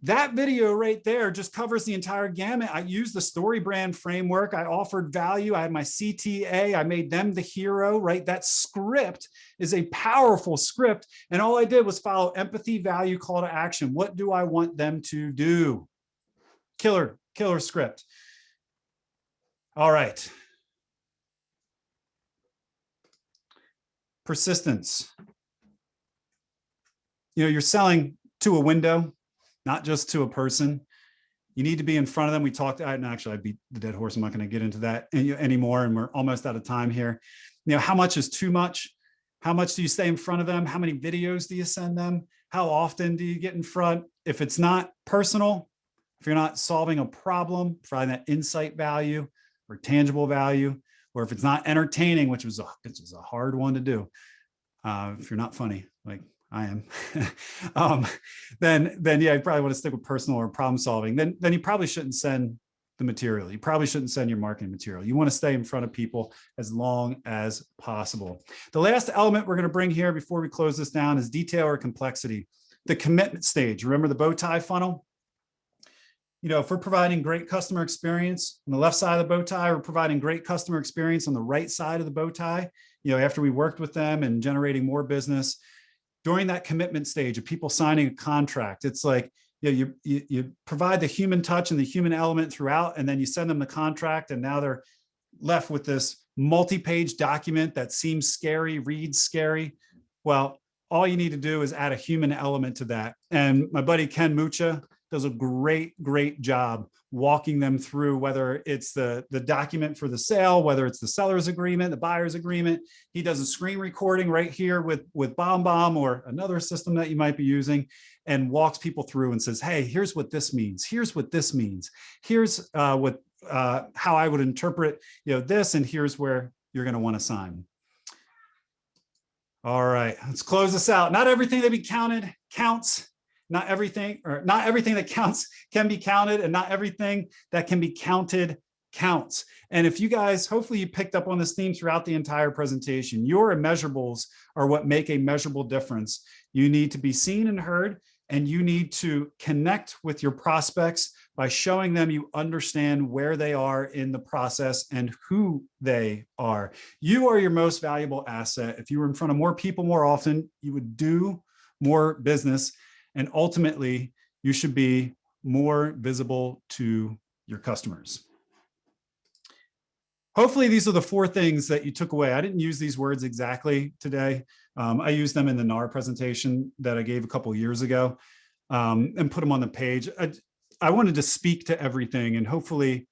That video right there just covers the entire gamut. I used the StoryBrand framework. I offered value. I had my CTA. I made them the hero, right? That script is a powerful script. And all I did was follow empathy, value, call to action. What do I want them to do? Killer script. All right. Persistence. You know, you're selling to a window, not just to a person. You need to be in front of them. We talked, actually, I beat the dead horse. I'm not going to get into that anymore. And we're almost out of time here. You know, how much is too much? How much do you stay in front of them? How many videos do you send them? How often do you get in front? If it's not personal, if you're not solving a problem, providing that insight value or tangible value, or if it's not entertaining, which is a hard one to do. If you're not funny, like I am, then yeah, you probably want to stick with personal or problem solving. Then you probably shouldn't send the material. You probably shouldn't send your marketing material. You want to stay in front of people as long as possible. The last element we're going to bring here before we close this down is detail or complexity. The commitment stage. Remember the bow tie funnel? You know, if we're providing great customer experience on the left side of the bow tie, we're providing great customer experience on the right side of the bow tie, you know, after we worked with them and generating more business. During that commitment stage of people signing a contract, it's like, you know, you provide the human touch and the human element throughout, and then you send them the contract, and now they're left with this multi-page document that seems scary, reads scary. Well, all you need to do is add a human element to that. And my buddy Ken Mucha, does a great job walking them through, whether it's the document for the sale, whether it's the seller's agreement, the buyer's agreement. He does a screen recording right here with BombBomb or another system that you might be using, and walks people through and says, hey, here's what this means. Here's what this means. Here's how I would interpret, this, and here's where you're going to want to sign. All right, let's close this out. Not everything that be counted counts. Not everything that counts can be counted, and not everything that can be counted counts. And if you guys, hopefully you picked up on this theme throughout the entire presentation, your immeasurables are what make a measurable difference. You need to be seen and heard, and you need to connect with your prospects by showing them you understand where they are in the process and who they are. You are your most valuable asset. If you were in front of more people more often, you would do more business. And ultimately, you should be more visible to your customers. Hopefully, these are the 4 things that you took away. I didn't use these words exactly today. I used them in the NAR presentation that I gave a couple years ago, and put them on the page. I wanted to speak to everything and hopefully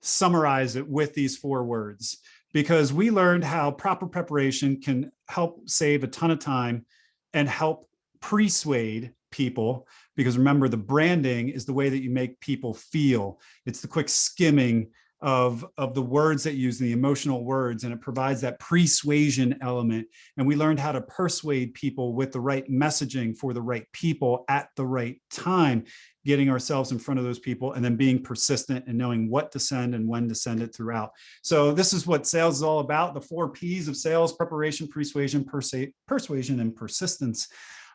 summarize it with these 4 words, because we learned how proper preparation can help save a ton of time and help persuade people. Because remember, the branding is the way that you make people feel. It's the quick skimming of the words that you use, the emotional words, and it provides that persuasion element. And we learned how to persuade people with the right messaging for the right people at the right time, getting ourselves in front of those people, and then being persistent and knowing what to send and when to send it throughout. So this is what sales is all about, the 4 P's of sales: preparation, persuasion, persuasion, and persistence.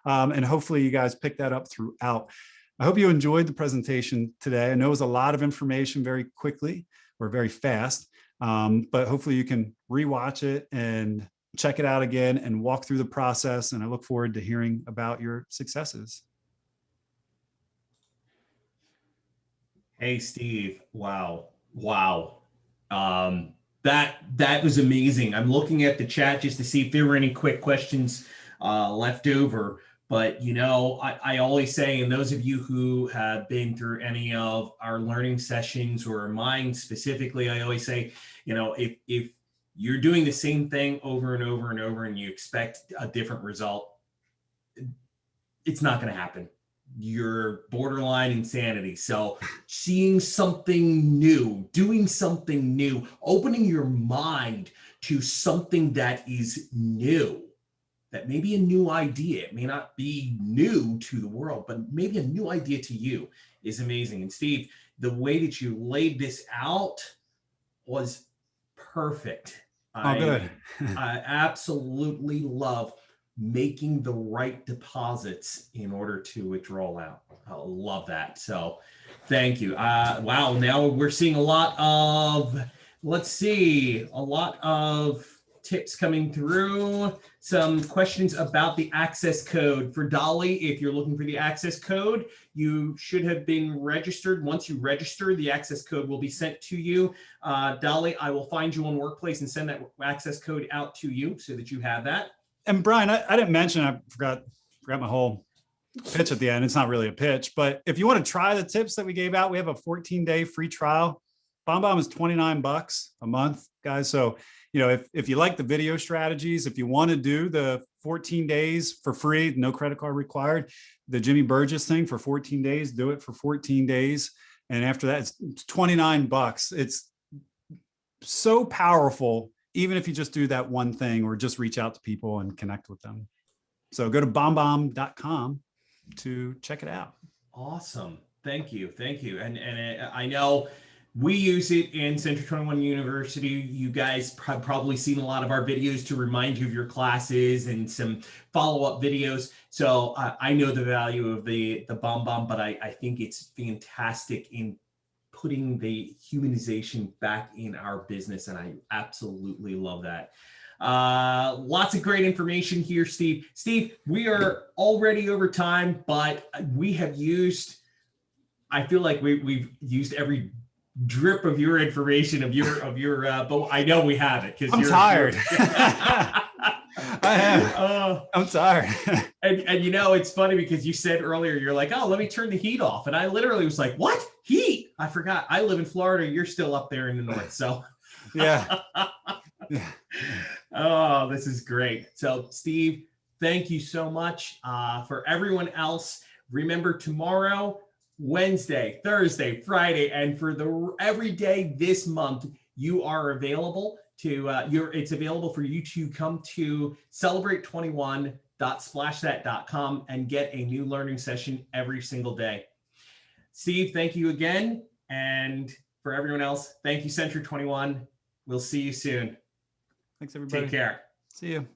And hopefully you guys pick that up throughout. I hope you enjoyed the presentation today. I know it was a lot of information very quickly, or very fast, but hopefully you can rewatch it and check it out again and walk through the process. And I look forward to hearing about your successes. Hey, Steve. Wow. That was amazing. I'm looking at the chat just to see if there were any quick questions left over. But, I always say, and those of you who have been through any of our learning sessions or mine specifically, I always say, if you're doing the same thing over and over and over and you expect a different result, it's not going to happen. You're borderline insanity. So seeing something new, doing something new, opening your mind to something that is new, that may be a new idea. It may not be new to the world, but maybe a new idea to you is amazing. And Steve, the way that you laid this out was perfect. Good. I absolutely love making the right deposits in order to withdraw out. I love that. So thank you. Wow. Now we're seeing a lot of tips coming through. Some questions about the access code for Dolly. If you're looking for the access code, you should have been registered. Once you register, the access code will be sent to you. Dolly, I will find you on Workplace and send that access code out to you so that you have that. And Brian, I didn't mention, I forgot my whole pitch at the end. It's not really a pitch, but if you want to try the tips that we gave out, we have a 14-day free trial. BombBomb is $29 a month, guys. So, if you like the video strategies, if you want to do the 14 days for free, no credit card required, the Jimmy Burgess thing for 14 days, do it for 14 days. And after that, it's $29. It's so powerful, even if you just do that one thing or just reach out to people and connect with them. So go to bombbomb.com to check it out. Awesome. Thank you. And I know we use it in Century 21 University. You guys have probably seen a lot of our videos to remind you of your classes and some follow-up videos. So I know the value of the BombBomb, but I think it's fantastic in putting the humanization back in our business. And I absolutely love that. Lots of great information here, Steve. Steve, we are already over time, but we have used, I feel like we've used every drip of your information but I know we have it because I'm tired. I am. Uh, I'm tired. and you know, it's funny because you said earlier, you're like, oh, let me turn the heat off. And I literally was like, what? Heat? I forgot. I live in Florida. You're still up there in the north. So Yeah. Yeah. oh, this is great. So Steve, thank you so much. For everyone else, remember tomorrow, Wednesday, Thursday, Friday, and for the every day this month, you are available to it's available for you to come to celebrate21.splashthat.com and get a new learning session every single day. Steve, thank you again. And for everyone else, thank you, Century 21. We'll see you soon. Thanks, everybody. Take care. See you.